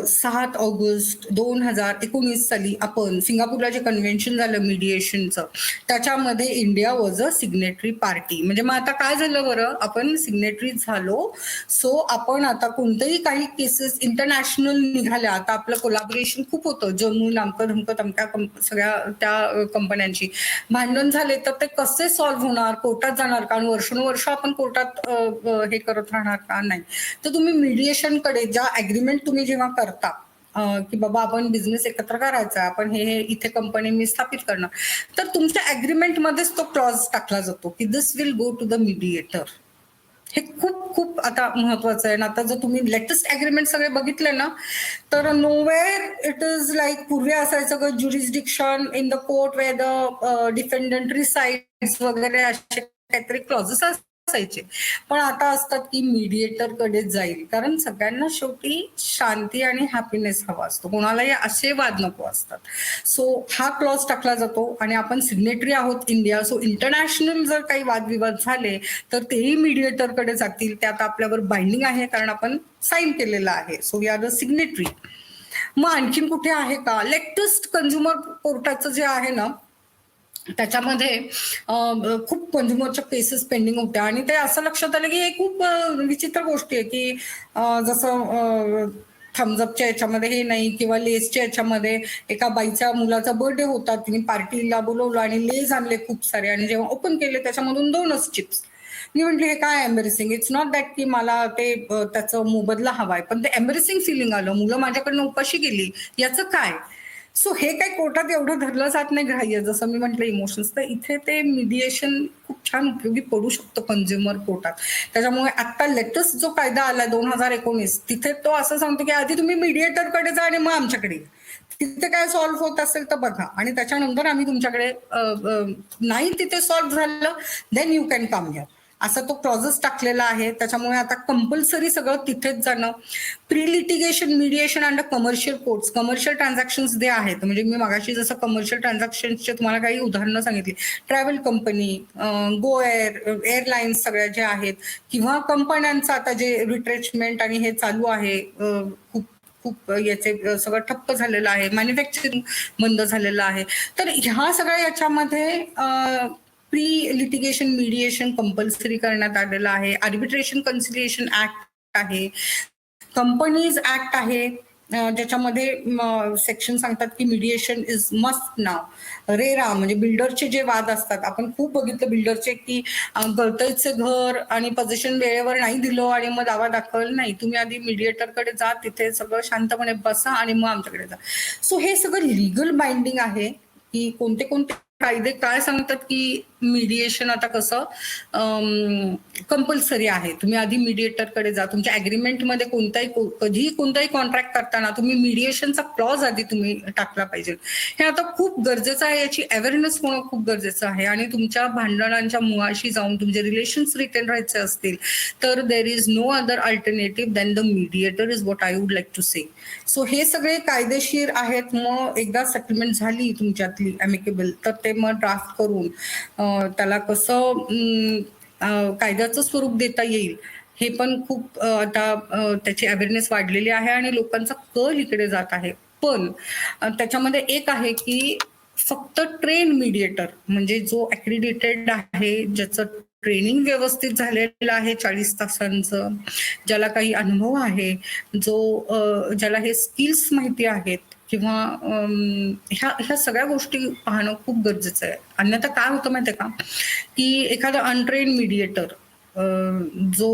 7 ऑगस्ट 2019 साली आपण सिंगापूरला जे कन्व्हेन्शन झालं मीडिएशनचं, त्याच्यामध्ये India was a signatory party. म्हणजे मग आता काय झालं बरं, आपण सिग्नेटरी झालो. सो आपण आता कोणतेही काही केसेस इंटरनॅशनल निघाल्या. आता आपलं कोलॅबोरेशन खूप होतं, जमून अमकं धमकं तमक्या सगळ्या त्या कंपन्यांची भांडण झाले तर ते कसे सॉल्व्ह होणार? कोर्टात जाणार, कारण वर्षानुवर्ष आपण कोर्टात हे करत राहणार का? नाही. तर तुम्ही मीडिएशनकडे, ज्या अग्रीमेंट तुम्ही जेव्हा करता की बाबा आपण बिझनेस एकत्र करायचा, आपण हे इथे कंपनी मी स्थापित करणार, तर तुमच्या अग्रीमेंटमध्येच तो क्लॉज टाकला जातो की this will go to the mediator. हे खूप खूप आता महत्वाचं आहे. आता जर तुम्ही लेटेस्ट अग्रीमेंट सगळे बघितले ना, तर नोवेअर इट इज लाईक, पूर्वी असायचं jurisdiction in the court where the defendant resides वगैरे, असे काहीतरी क्लॉजेस असायचे. पण आता असतात की मीडिएटर कडे जाईल, कारण सगळ्यांना शेवटी शांती आणि हॅपीनेस हवा असतो, कोणालाही असे वाद नको असतात. सो हा क्लॉज टाकला जातो आणि आपण सिग्नेटरी आहोत इंडिया. सो इंटरनॅशनल जर काही वादविवाद झाले तर तेही मीडिएटर कडे जातील. त्यात आपल्यावर बाइंडिंग आहे, कारण आपण साईन केलेलं आहे. So we are the signatory. मग आणखीन कुठे आहे का? लेटेस्ट कंझ्युमर कोर्टाचं जे आहे ना, त्याच्यामध्ये खूप कंझ्युमरच्या केसेस पेंडिंग होत्या. आणि ते असं लक्षात आलं की हे खूप विचित्र गोष्टी आहे की जसं थम्सअपच्या याच्यामध्ये हे नाही, किंवा लेसच्या याच्यामध्ये एका बाईच्या मुलाचा बर्थडे होता, तिने पार्टीला बोलवलं आणि लेस आणले खूप सारे, आणि जेव्हा ओपन केले त्याच्यामधून 2च चिप्स. मी म्हटले हे काय एम्बॅरेसिंग. इट्स नॉट दॅट की मला ते त्याचं मोबदला हवाय, पण ते एम्बॅरेसिंग फिलिंग आलं, मुलं माझ्याकडनं उपाशी गेली, याचं काय? सो हे काही कोर्टात एवढं धरलं जात नाही ग्राह्य, जसं मी म्हटलं इमोशन्स. तर इथे ते मीडिएशन खूप छान उपयोगी पडू शकतो कंझ्युमर कोर्टात. त्याच्यामुळे आता लेटेस्ट जो कायदा आला 2019, तिथे तो असं सांगतो की आधी तुम्ही मीडिएटरकडे जा आणि मग आमच्याकडे, तिथे काय सॉल्व्ह होत असेल तर बघा, आणि त्याच्यानंतर आम्ही तुमच्याकडे, नाही तिथे सॉल्व्ह झालं then you can come here, असा तो क्लॉजेस टाकलेला आहे. त्याच्यामुळे आता कंपल्सरी सगळं तिथेच जाणं. Pre litigation mediation under commercial courts, commercial transactions जे आहेत, म्हणजे मी मागाशी जसं कमर्शियल ट्रान्झॅक्शनचे तुम्हाला काही उदाहरणं सांगितली, ट्रॅव्हल कंपनी, गो एअरलाईन्स सगळ्या ज्या आहेत, किंवा कंपन्यांचं आता जे रिट्रेचमेंट आणि हे चालू आहे, खूप खूप याचे सगळं ठप्प झालेलं आहे, मॅन्युफॅक्चरिंग बंद झालेलं आहे. तर ह्या सगळ्या याच्यामध्ये प्री लिटिगेशन मीडिएशन कंपल्सरी करण्यात आलेलं आहे. आर्बिट्रेशन कन्सिलिएशन ऍक्ट आहे, कंपनीज ऍक्ट आहे, ज्याच्यामध्ये सेक्शन सांगतात की mediation is must now. RERA म्हणजे बिल्डरचे जे वाद असतात, आपण खूप बघितलं बिल्डरचे की गळतयचे घर आणि पोझिशन वेळेवर नाही दिलं आणि मग दावा दाखल. नाही, तुम्ही आधी मीडिएटरकडे जा, तिथे सगळं शांतपणे बसा आणि मग आमच्याकडे जा. सो हे सगळं लिगल बाइंडिंग आहे की कोणते कोणते कायदे काय सांगतात की मीडिएशन आता कसं कंपल्सरी आहे. तुम्ही आधी मीडिएटरकडे जा. तुमच्या अग्रीमेंटमध्ये कधीही कोणताही कॉन्ट्रॅक्ट करताना तुम्ही मीडिएशनचा क्लॉज आधी तुम्ही टाकला पाहिजे. हे आता खूप गरजेचं आहे, याची अवेअरनेस होणं खूप गरजेचं आहे. आणि तुमच्या भांडणांच्या मुळाशी जाऊन तुमचे रिलेशन्स रिटेन राहायचे असतील तर there is no other alternative than the mediator is what I would like to say. So हे सगळे कायदेशीर आहेत. मग एकदा सेटलमेंट झाली तुमच्यातली अमिकेबल, तर ते मग ड्राफ्ट करून त्याला कसं कायद्याचं स्वरूप देता येईल, हे पण खूप आता त्याची अवेअरनेस वाढलेली आहे आणि लोकांचा कल इकडे जात आहे. पण त्याच्यामध्ये एक आहे की फक्त ट्रेन मीडिएटर, म्हणजे जो अक्रिडिटेड आहे, ज्याचं ट्रेनिंग व्यवस्थित झालेलं आहे 40 तासांचं, ज्याला काही अनुभव आहे, ज्याला हे स्किल्स माहिती आहेत किंवा ह्या सगळ्या गोष्टी पाहणं खूप गरजेचं आहे. अन्यथा काय होतं माहितीये का, की एखादा अनट्रेन मीडिएटर जो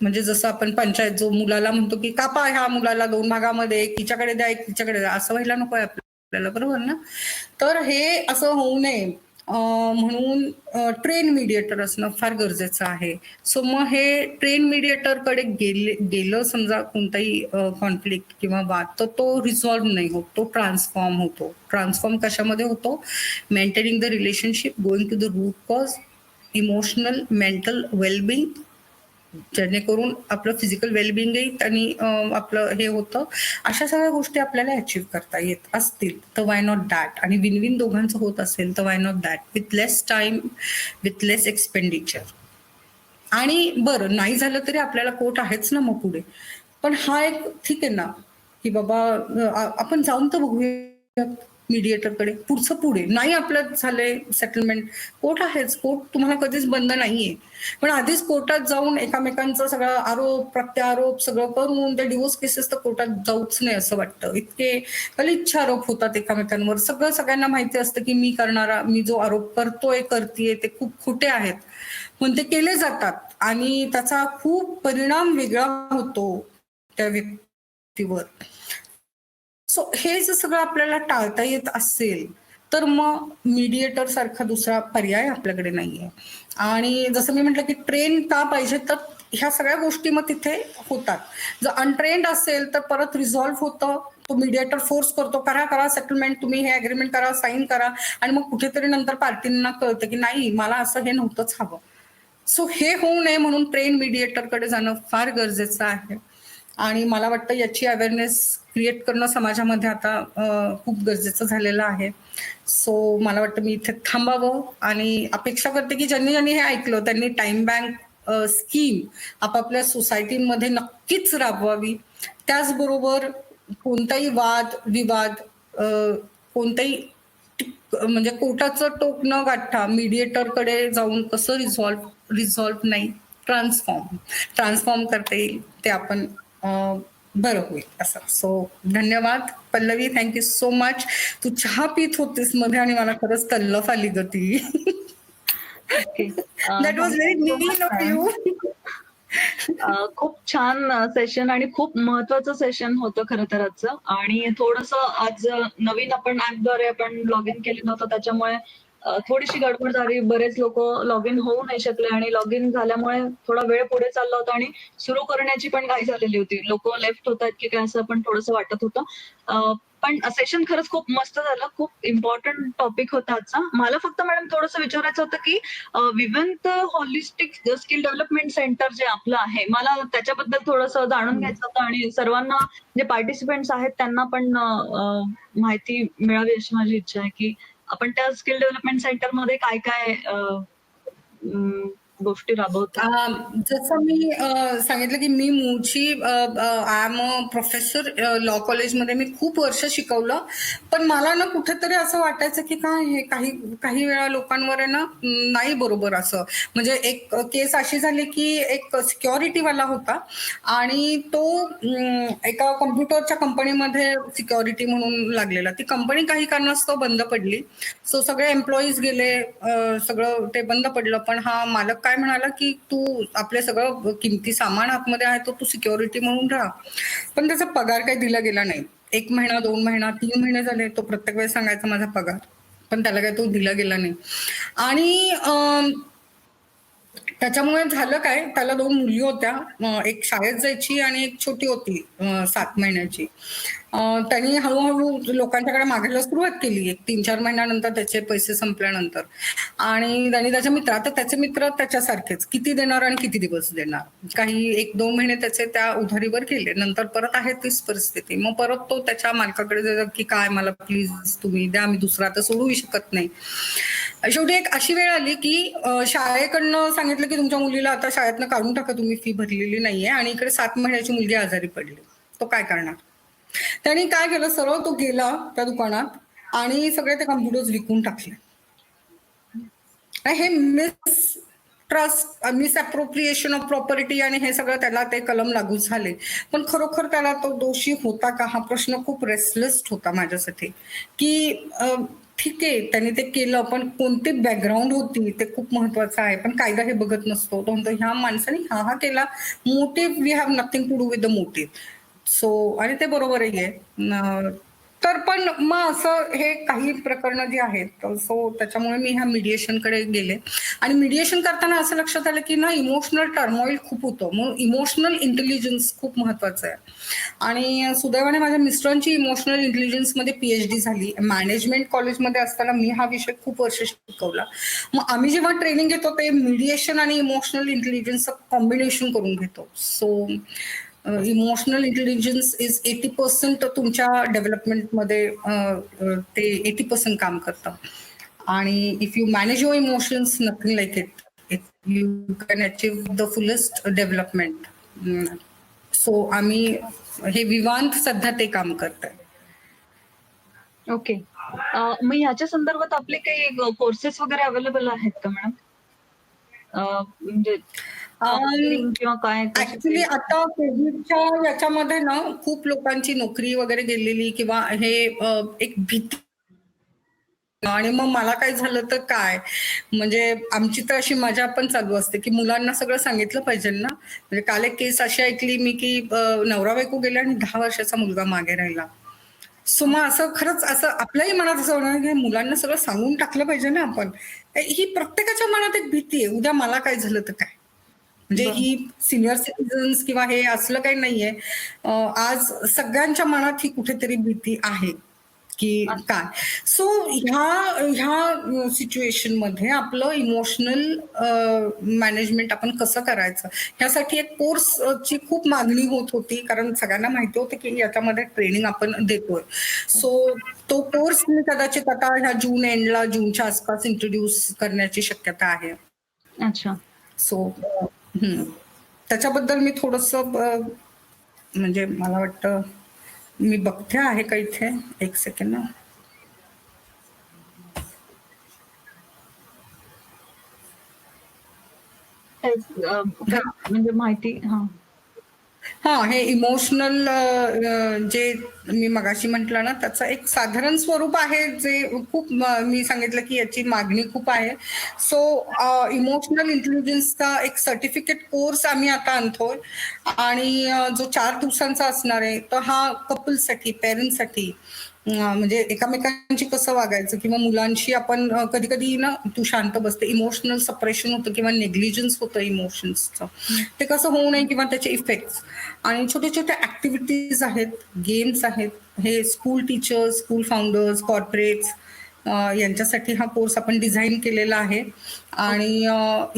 म्हणजे जसं आपण पंचायत जो मुलाला म्हणतो की कापा ह्या मुलाला 2 भागामध्ये, एक हिच्याकडे द्या, एक तिच्याकडे द्या, असं व्हायला नकोय आपल्याला, बरोबर ना? तर हे असं होऊ नये म्हणून ट्रेन मीडिएटर असणं फार गरजेचं आहे. सो मग हे ट्रेन मीडिएटरकडे गेलं समजा कोणताही कॉन्फ्लिक्ट किंवा वाद, तर तो रिझॉल्व्ह नाही होत, तो ट्रान्सफॉर्म होतो. ट्रान्सफॉर्म कशामध्ये होतो? Maintaining the relationship, going to the root cause, emotional mental wellbeing, जेणेकरून आपलं फिजिकल वेलबिंग येईल आणि आपलं हे होतं. अशा सगळ्या गोष्टी आपल्याला अचीव्ह करता येत असतील तर वाय नॉट दॅट, आणि विन विन दोघांचं होत असेल तर why not that, with less time, with less expenditure. आणि बरं नाही झालं तरी आपल्याला कोर्ट आहेच ना मग पुढे. पण हा एक ठीक आहे ना की बाबा आपण जाऊन तर बघूया मीडिएटरकडे, पुढचं पुढे. नाही आपलं झालंय सेटलमेंट, कोर्ट आहेच, कोर्ट तुम्हाला कधीच बंद नाहीये. पण आधीच कोर्टात जाऊन एकामेकांचं सगळं आरोप प्रत्यारोप सगळं करून ते डिवोर्स केसेस तर कोर्टात जाऊच नाही असं वाटतं. इतके गलिच्छ आरोप होतात एकामेकांवर. सगळ्यांना माहिती असतं की मी जो आरोप करतोय करतीये ते खूप खोटे आहेत, पण ते केले जातात आणि त्याचा खूप परिणाम वेगळा होतो त्या व्यक्तीवर. सो हे जर सगळं आपल्याला टाळता येत असेल तर मग मीडिएटर सारखा दुसरा पर्याय आपल्याकडे नाहीये. आणि जसं मी म्हटलं की ट्रेन का पाहिजे, तर ह्या सगळ्या गोष्टी मग तिथे होतात. जर अनट्रेन्ड असेल तर परत रिझॉल्व्ह होतं, तो मीडिएटर फोर्स करतो, करा सेटलमेंट, तुम्ही हे अग्रीमेंट करा, साईन करा, आणि मग कुठेतरी नंतर पार्टींना कळतं की नाही, मला असं हे नव्हतंच हवं. सो हे होऊ नये म्हणून ट्रेन मीडिएटरकडे जाणं फार गरजेचं आहे. आणि मला वाटतं याची अवेअरनेस क्रिएट करणं समाजामध्ये आता खूप गरजेचं झालेलं आहे. सो मला वाटतं मी इथे थांबावं आणि अपेक्षा करते की ज्यांनी हे ऐकलं त्यांनी टाइम बँक स्कीम आपापल्या सोसायटीमध्ये नक्कीच राबवावी. त्याचबरोबर कोणताही वाद विवाद कोणताही म्हणजे कोर्टाचं टोक न गाठता मीडिएटरकडे जाऊन कसं रिझॉल्व्ह नाही, ट्रान्सफॉर्म करता येईल ते आपण बरं होईल असं. सो धन्यवाद पल्लवी, थँक्यू सो मच. तू चहा पित होतीस मध्ये आणि मला खरंच तल्लफ आली ग ती. Okay. That was very need of you. खूप छान सेशन आणि खूप महत्वाचं सेशन होतं खरं तर आजचं. आणि थोडंसं आज नवीन आपण ऍपद्वारे आपण लॉग इन केलं नव्हतं, त्याच्यामुळे थोडीशी गडबड झाली. बरेच लोक लॉग इन होऊ नाही शकले आणि लॉग इन झाल्यामुळे थोडा वेळ पुढे चालला होता आणि सुरू करण्याची पण घाई झालेली होती. लोक लेफ्ट होतात की काय असं पण थोडंसं वाटत होतं. पण सेशन खरंच खूप मस्त झालं. खूप इम्पॉर्टंट टॉपिक होता आजचा. मला फक्त मॅडम थोडंसं विचारायचं होतं की विविध होलिस्टिक स्किल डेव्हलपमेंट सेंटर जे आपलं आहे, मला त्याच्याबद्दल थोडंसं जाणून घ्यायचं होतं आणि सर्वांना जे पार्टिसिपेंट्स आहेत त्यांना पण माहिती मिळावी अशी माझी इच्छा आहे की आपण त्या स्किल डेव्हलपमेंट सेंटर मध्ये काय काय गोष्टी राबवतो. जसं मी सांगितलं की मी मूळची I am a professor law कॉलेजमध्ये. मी खूप वर्ष शिकवलं, पण मला ना कुठेतरी असं वाटायचं की काय हे काही वेळा लोकांवर आहे ना नाही बरोबर असं. म्हणजे एक केस अशी झाली की एक सिक्युरिटीवाला होता आणि तो एका कम्प्युटरच्या कंपनीमध्ये सिक्युरिटी म्हणून लागलेला. ती कंपनी काही कारणास्तव बंद पडली. सो सगळे एम्प्लॉईज गेले, सगळं ते बंद पडलं. पण हा मालक काय म्हणाला की तू आपले सगळं किमती सामान आतमध्ये आहे तो तू सिक्युरिटी म्हणून राहा. पण त्याचा पगार काही दिला गेला नाही. 1 महिना 2 महिना 3 महिने झाले तो प्रत्येक वेळेस सांगायचा माझा पगार, पण त्याला काही तो दिला गेला नाही. आणि त्याच्यामुळे झालं काय, त्याला 2 मुली होत्या, एक शाळेत जायची आणि एक छोटी होती 7 महिन्याची. त्यांनी हळूहळू लोकांच्याकडे मागायला सुरुवात केली एक 3-4 महिन्यानंतर त्याचे पैसे संपल्यानंतर. आणि त्यांनी त्याच्या मित्र, आता त्याचे मित्र त्याच्यासारखेच, किती देणार आणि किती दिवस देणार. काही 1-2 महिने त्याचे त्या उधारीवर गेले, नंतर परत आहे तीच परिस्थिती. मग परत तो त्याच्या मालकाकडे जातो की काय मला प्लीज तुम्ही द्या, मी दुसरा तर सोडू शकत नाही. शेवटी एक अशी वेळ आली की शाळेकडनं सांगितलं की तुमच्या मुलीला आता शाळेतनं काढून टाका, तुम्ही फी भरलेली नाहीये. आणि इकडे 7 महिन्याची मुलगी आजारी पडली. तो काय करणार. त्यांनी काय केलं, सरळ तो गेला त्या दुकानात आणि सगळे ते कम्प्युटर्स विकून टाकले. हे miss trust, misappropriation of property आणि हे सगळं त्याला ते कलम लागू झाले. पण खरोखर त्याला तो दोषी होता का हा प्रश्न खूप रेस्टलेस होता माझ्यासाठी, की ठीक आहे त्यांनी ते केलं, पण कोणती बॅकग्राऊंड होती ते खूप महत्वाचं आहे. पण कायदा हे बघत नसतो. तो म्हणतो ह्या माणसाने हा हा केला, motive we have nothing to do with the motive. So आणि ते बरोबरही आहे. तर पण मग असं हे काही प्रकरणं जी आहेत, सो त्याच्यामुळे मी ह्या मीडिएशनकडे गेले. आणि मीडिएशन करताना असं लक्षात आलं की ना इमोशनल टर्मॉइल खूप होतं, म्हणून इमोशनल इंटेलिजन्स खूप महत्वाचं आहे. आणि सुदैवाने माझ्या मिस्टरांची इमोशनल इंटेलिजन्समध्ये PhD झाली. मॅनेजमेंट कॉलेजमध्ये असताना मी हा विषय खूप वर्ष शिकवला. मग आम्ही जेव्हा ट्रेनिंग घेतो ते मीडिएशन आणि इमोशनल इंटेलिजन्सचं कॉम्बिनेशन करून घेतो. सो इमोशनल इंटेलिजन्स इज 80% तुमच्या डेव्हलपमेंटमध्ये ते 80% काम करतं. आणि if you manage your emotions, nothing like it, you can achieve the fullest development. So आम्ही हे विवांत सध्या ते काम करतोय. ओके. मग ह्याच्या संदर्भात आपले काही कोर्सेस वगैरे अवेलेबल आहेत का मॅडम? म्हणजे काउन्सिलिंग किंवा काय कसे ऍक्च्युली काही? आता कोविडच्या याच्यामध्ये ना खूप लोकांची नोकरी वगैरे गेलेली किंवा हे एक भीती. आणि मग मला काय झालं तर काय, म्हणजे आमची तर अशी मजा पण चालू असते की मुलांना सगळं सांगितलं पाहिजे ना. म्हणजे काल एक केस अशी ऐकली मी की नवरा बायको गेले आणि 10 वर्षाचा मुलगा मागे राहिला. सो मग असं खरंच असं आपल्याही मनात असं होणार की मुलांना सगळं सांगून टाकलं पाहिजे ना आपण. ही प्रत्येकाच्या मनात एक भीती आहे, उद्या मला काय झालं तर काय. म्हणजे बरं. ही सिनियर सिटीजन्स किंवा हे असलं काही नाहीये. आज सगळ्यांच्या मनात ही कुठेतरी भीती आहे की काय. सो ह्या सिच्युएशन मध्ये आपलं इमोशनल मॅनेजमेंट आपण कसं करायचं ह्यासाठी एक कोर्सची खूप मागणी होत होती, कारण सगळ्यांना माहिती होतं की याच्यामध्ये ट्रेनिंग आपण देतोय. सो तो कोर्स मी कदाचित आता ह्या जून एंडला, जूनच्या आसपास इंट्रोड्यूस करण्याची शक्यता आहे. अच्छा. सो त्याच्याबद्दल मी थोडस म्हणजे मला वाटतं मी बघते आहे का इथे, एक सेकंड ना. म्हणजे माहिती. हा, हे इमोशनल जे मी मगाशी म्हटलं ना त्याचं एक साधारण स्वरूप आहे, जे खूप मी सांगितलं की याची मागणी खूप आहे. सो इमोशनल इंटेलिजन्सचा एक सर्टिफिकेट कोर्स आम्ही आता आणतोय आणि जो 4 दिवसांचा असणार आहे, तर हा कपलसाठी, पेरेंट्ससाठी, म्हणजे एकमेकांशी कसं वागायचं किंवा मुलांशी आपण कधी कधी ना तू शांत बसते, इमोशनल सप्रेशन होतं किंवा नेग्लिजन्स होतं इमोशन्सचं, ते कसं होऊ नये किंवा त्याचे इफेक्ट्स. आणि छोट्या छोट्या ऍक्टिव्हिटीज आहेत, गेम्स आहेत, हे school teachers, school founders, corporates यांच्यासाठी हा कोर्स आपण डिझाईन केलेला आहे. आणि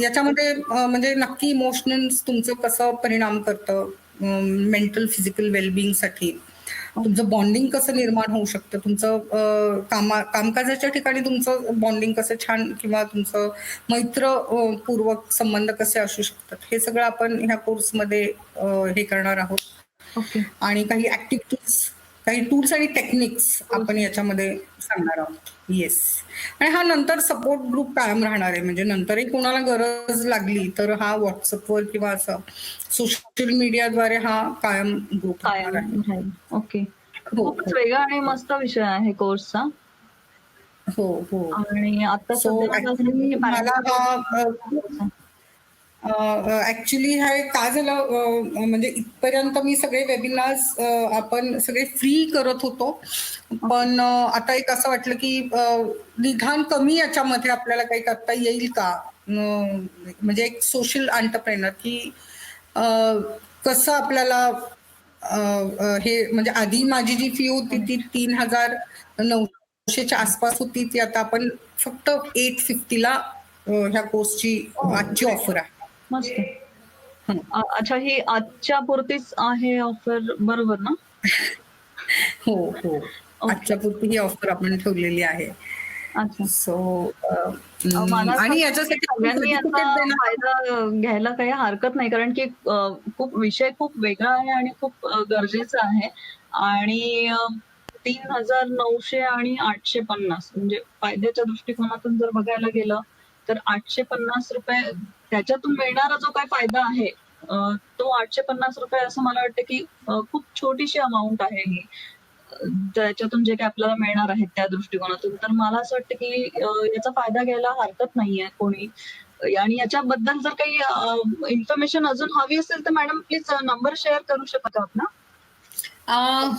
याच्यामध्ये म्हणजे नक्की इमोशनल्स तुमचं कसं परिणाम करतं मेंटल फिजिकल वेलबिंगसाठी, तुमचं बॉन्डिंग कसं निर्माण होऊ शकतं, तुमचं कामकाजाच्या ठिकाणी तुमचं बॉन्डिंग कसं छान किंवा तुमचं मैत्रपूर्वक संबंध कसे असू शकतात, हे सगळं आपण ह्या कोर्समध्ये हे करणार आहोत. ओके. आणि काही ऍक्टिव्हिटीज, काही टूल्स आणि टेक्निक्स आपण याच्यामध्ये सांगणार आहोत. येस. आणि हा नंतर सपोर्ट ग्रुप कायम राहणार आहे, म्हणजे नंतरही कोणाला गरज लागली तर हा व्हॉट्सअपवर किंवा असं सोशल मीडियाद्वारे हा कायम ग्रुप राहणार आहे. कायम राहील. ओके. हो खूपच हो वेगळा आणि मस्त विषय आहे कोर्सचा. हो हो. आणि आता सो सध्या ऍक्च्युली मला हा ऍक्च्युली हे काय झालं, म्हणजे इथपर्यंत मी सगळे वेबिनार्स आपण सगळे फ्री करत होतो, पण आता एक असं वाटलं की निदान कमी याच्यामध्ये आपल्याला काही करता येईल का, म्हणजे एक सोशल एंटरप्रेनर की कसं आपल्याला हे, म्हणजे आधी माझी जी फी होती ती 3,900च्या आसपास होती, ती आता आपण फक्त 850ला ह्या कोर्सची आजची ऑफर आहे. मस्त. अच्छा, ही आजच्या पुरतीच आहे ऑफर, बरोबर ना? हो हो, ओके. आजच्या पुरती ही ऑफर आपण ठेवलेली आहे. अच्छा. सो मला असं आणि वाटतं की याच्यासाठी सगळ्यांनी याचा सर्टिफिकेट देणार. फायदा घ्यायला काही हरकत नाही, कारण की खूप विषय खूप वेगळा आहे आणि खूप गरजेचा आहे. आणि 3,900 आणि 850 म्हणजे फायद्याच्या दृष्टिकोनातून जर बघायला गेलं तर 850 रुपये त्याच्यातून मिळणारा जो काही फायदा आहे तो 850 रुपये असं मला वाटतं की खूप छोटीशी अमाऊंट आहे ही. त्याच्यातून जे काही आपल्याला मिळणार आहे त्या दृष्टिकोनातून. तर मला असं वाटतं की याचा फायदा घ्यायला हरकत नाहीये कोणी. आणि याच्याबद्दल जर काही इन्फॉर्मेशन अजून हवी असेल तर मॅडम प्लीज नंबर शेअर करू शकता का आपला?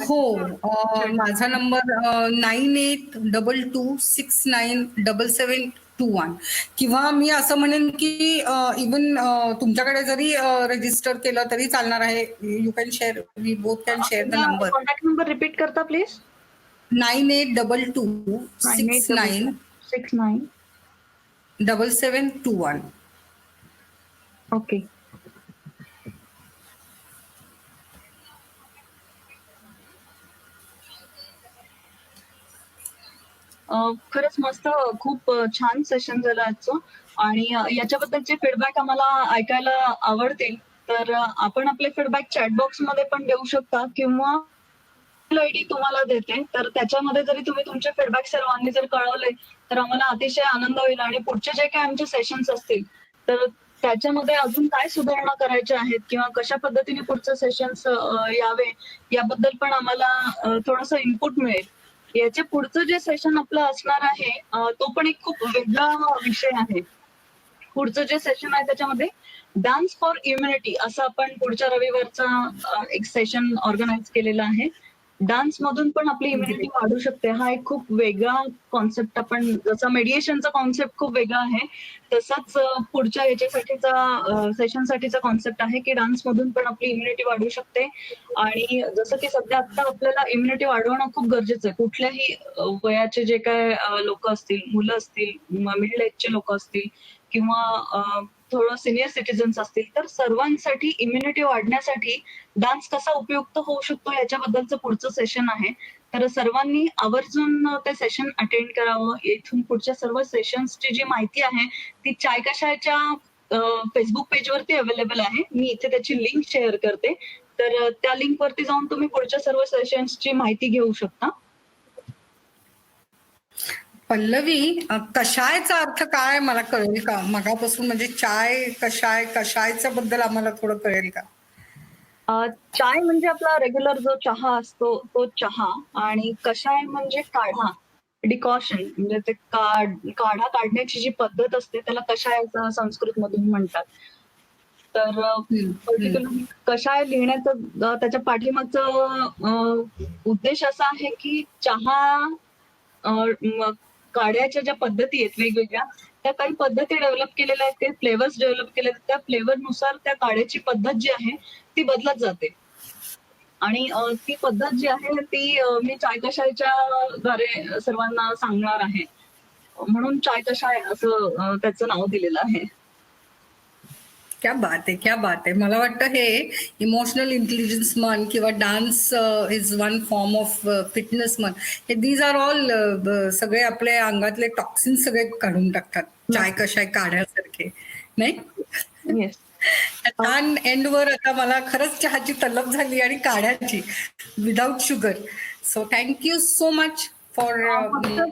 हो. माझा नंबर 9822697721 किंवा मी असं म्हणेन की इवन तुमच्याकडे जरी रजिस्टर केलं तरी चालणार आहे. You can share, we both can share the number. Contact number repeat करता प्लीज. 982269 686669. 7721. ओके. खरंच मस्त खूप छान सेशन झालं आजचं आणि याच्याबद्दलचे फीडबॅक आम्हाला ऐकायला आवडतील. तर आपण आपले फीडबॅक चॅट बॉक्स मध्ये पण देऊ शकता किंवा आयडी तुम्हाला देते. तर त्याच्यामध्ये जरी तुम्ही तुमचे फीडबॅक सर्वांनी जर कळवले तर आम्हाला अतिशय आनंद होईल आणि पुढचे जे काही आमचे सेशन्स असतील तर त्याच्यामध्ये अजून काय सुधारणा करायच्या आहेत किंवा कशा पद्धतीने पुढचे सेशन्स यावे याबद्दल पण आम्हाला थोडंसं इनपुट मिळेल. याच्या पुढचं जे सेशन आपलं असणार आहे तो पण एक खूप वेगळा विषय आहे. पुढचं जे सेशन आहे त्याच्यामध्ये डान्स फॉर इम्युनिटी असं आपण पुढच्या रविवारचा एक सेशन ऑर्गनाईज केलेला आहे. डान्स मधून पण आपली इम्युनिटी वाढू शकते. हा एक खूप वेगळा कॉन्सेप्ट आपण जसा मेडिएशनचा कॉन्सेप्ट खूप वेगळा आहे तसाच पुढच्या याच्यासाठीचा सेशनसाठीचा कॉन्सेप्ट आहे की डान्स मधून पण आपली इम्युनिटी वाढू शकते. आणि जसं की सध्या आता आपल्याला इम्युनिटी वाढवणं खूप गरजेचं आहे. कुठल्याही वयाचे जे काय लोक असतील, मुलं असतील, मिडल एजचे लोक असतील किंवा थोडं सिनियर सिटीजन्स असतील तर सर्वांसाठी इम्युनिटी वाढण्यासाठी डान्स कसा उपयुक्त होऊ शकतो याच्याबद्दलचं पुढचं सेशन आहे. तर सर्वांनी आवर्जून ते सेशन अटेंड करावं. इथून पुढच्या सर्व सेशन्सची जी माहिती आहे ती चाय कशाच्या फेसबुक पेजवरती अवेलेबल आहे. मी इथे त्याची लिंक शेअर करते. तर त्या लिंक वरती जाऊन तुम्ही पुढच्या सर्व सेशन्सची माहिती घेऊ शकता. पल्लवी, कषायचा अर्थ काय मला कळेल का? मगापासून म्हणजे चाय कषाय, कषायच्या बद्दल आम्हाला थोडं कळेल का? चाय म्हणजे आपला रेग्युलर जो चहा असतो तो चहा आणि कषाय म्हणजे काढा, डिकॉशन म्हणजे ते काढा काढण्याची जी पद्धत असते त्याला कषाय संस्कृत मधून म्हणतात. तर पर्टिक्युलरली कषाय लिहिण्याचं त्याच्या पाठीमागचं उद्देश असा आहे की चहा काढ्याच्या ज्या पद्धती आहेत वेगवेगळ्या त्या काही पद्धती डेव्हलप केलेल्या आहेत, काही फ्लेवर्स डेव्हलप केले त्या फ्लेवरनुसार त्या काढ्याची पद्धत जी आहे ती बदलत जाते. आणि ती पद्धत जी आहे ती मी चाय कषायच्या द्वारे सर्वांना सांगणार आहे. म्हणून चाय कषाय असं त्याचं नाव दिलेलं आहे. क्या बात आहे, क्या बात आहे. मला वाटतं हे इमोशनल इंटेलिजन्स म्हण किंवा dance is one form of fitness म्हण, हे दीज आर ऑल सगळे आपले अंगातले टॉक्सिन सगळे काढून टाकतात चाय कशाय काढ्यासारखे, नाही? येस. छान एंडवर आता मला खरंच चहाची तलब झाली आणि काढ्याची without sugar. So thank you so much for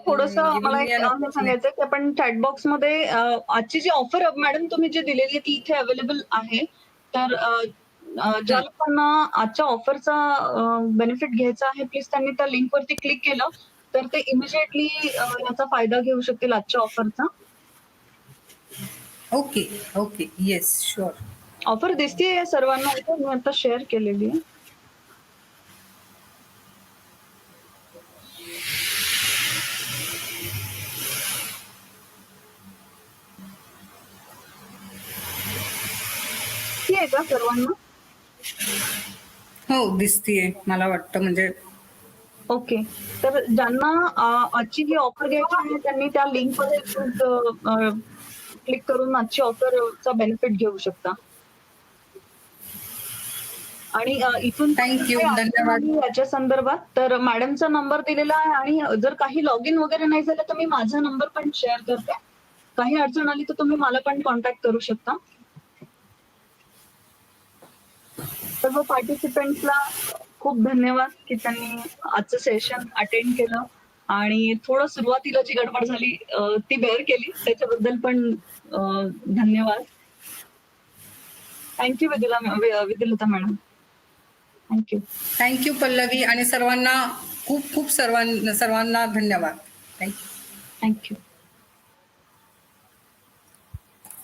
थोडंसं मला एक सांगायचं की आपण चॅटबॉक्स मध्ये आजची जी ऑफर मॅडम तुम्ही जी दिलेली ती इथे अवेलेबल आहे. तर ज्या लोकांना आजच्या ऑफरचा बेनिफिट घ्यायचा आहे प्लीज त्यांनी त्या लिंक वरती क्लिक केलं तर ते इमिजिएटली याचा फायदा घेऊ शकतील आजच्या ऑफरचा. Okay okay, yes sure. Offer दिसतीये सर्वांना इथे, मी आता शेअर केलेली आहे. आहे का सर्वांना? हो दिसतीये मला वाटतं. म्हणजे ओके, तर ज्यांना आजची जी ऑफर घ्यायची आहे त्यांनी त्या लिंक मध्ये क्लिक करून आजची ऑफरचा बेनिफिट घेऊ शकता. आणि इथून थँक्यू, धन्यवाद. याच्या संदर्भात तर मॅडमचा नंबर दिलेला आहे आणि जर काही लॉग इन वगैरे नाही झालं तर मी माझा नंबर पण शेअर करते. काही अडचण आली तर तुम्ही मला पण कॉन्टॅक्ट करू शकता. सर्व पार्टिसिपेंट्सला खूप धन्यवाद की त्यांनी आजचं सेशन अटेंड केलं आणि थोडं सुरुवातीला जी गडबड झाली ती बेअर केली त्याच्याबद्दल पण धन्यवाद. Thank you Vidyulata madam. Thank you. Thank you Pallavi आणि सर्वांना खूप खूप सर्वांना धन्यवाद. थँक्यू. थँक्यू.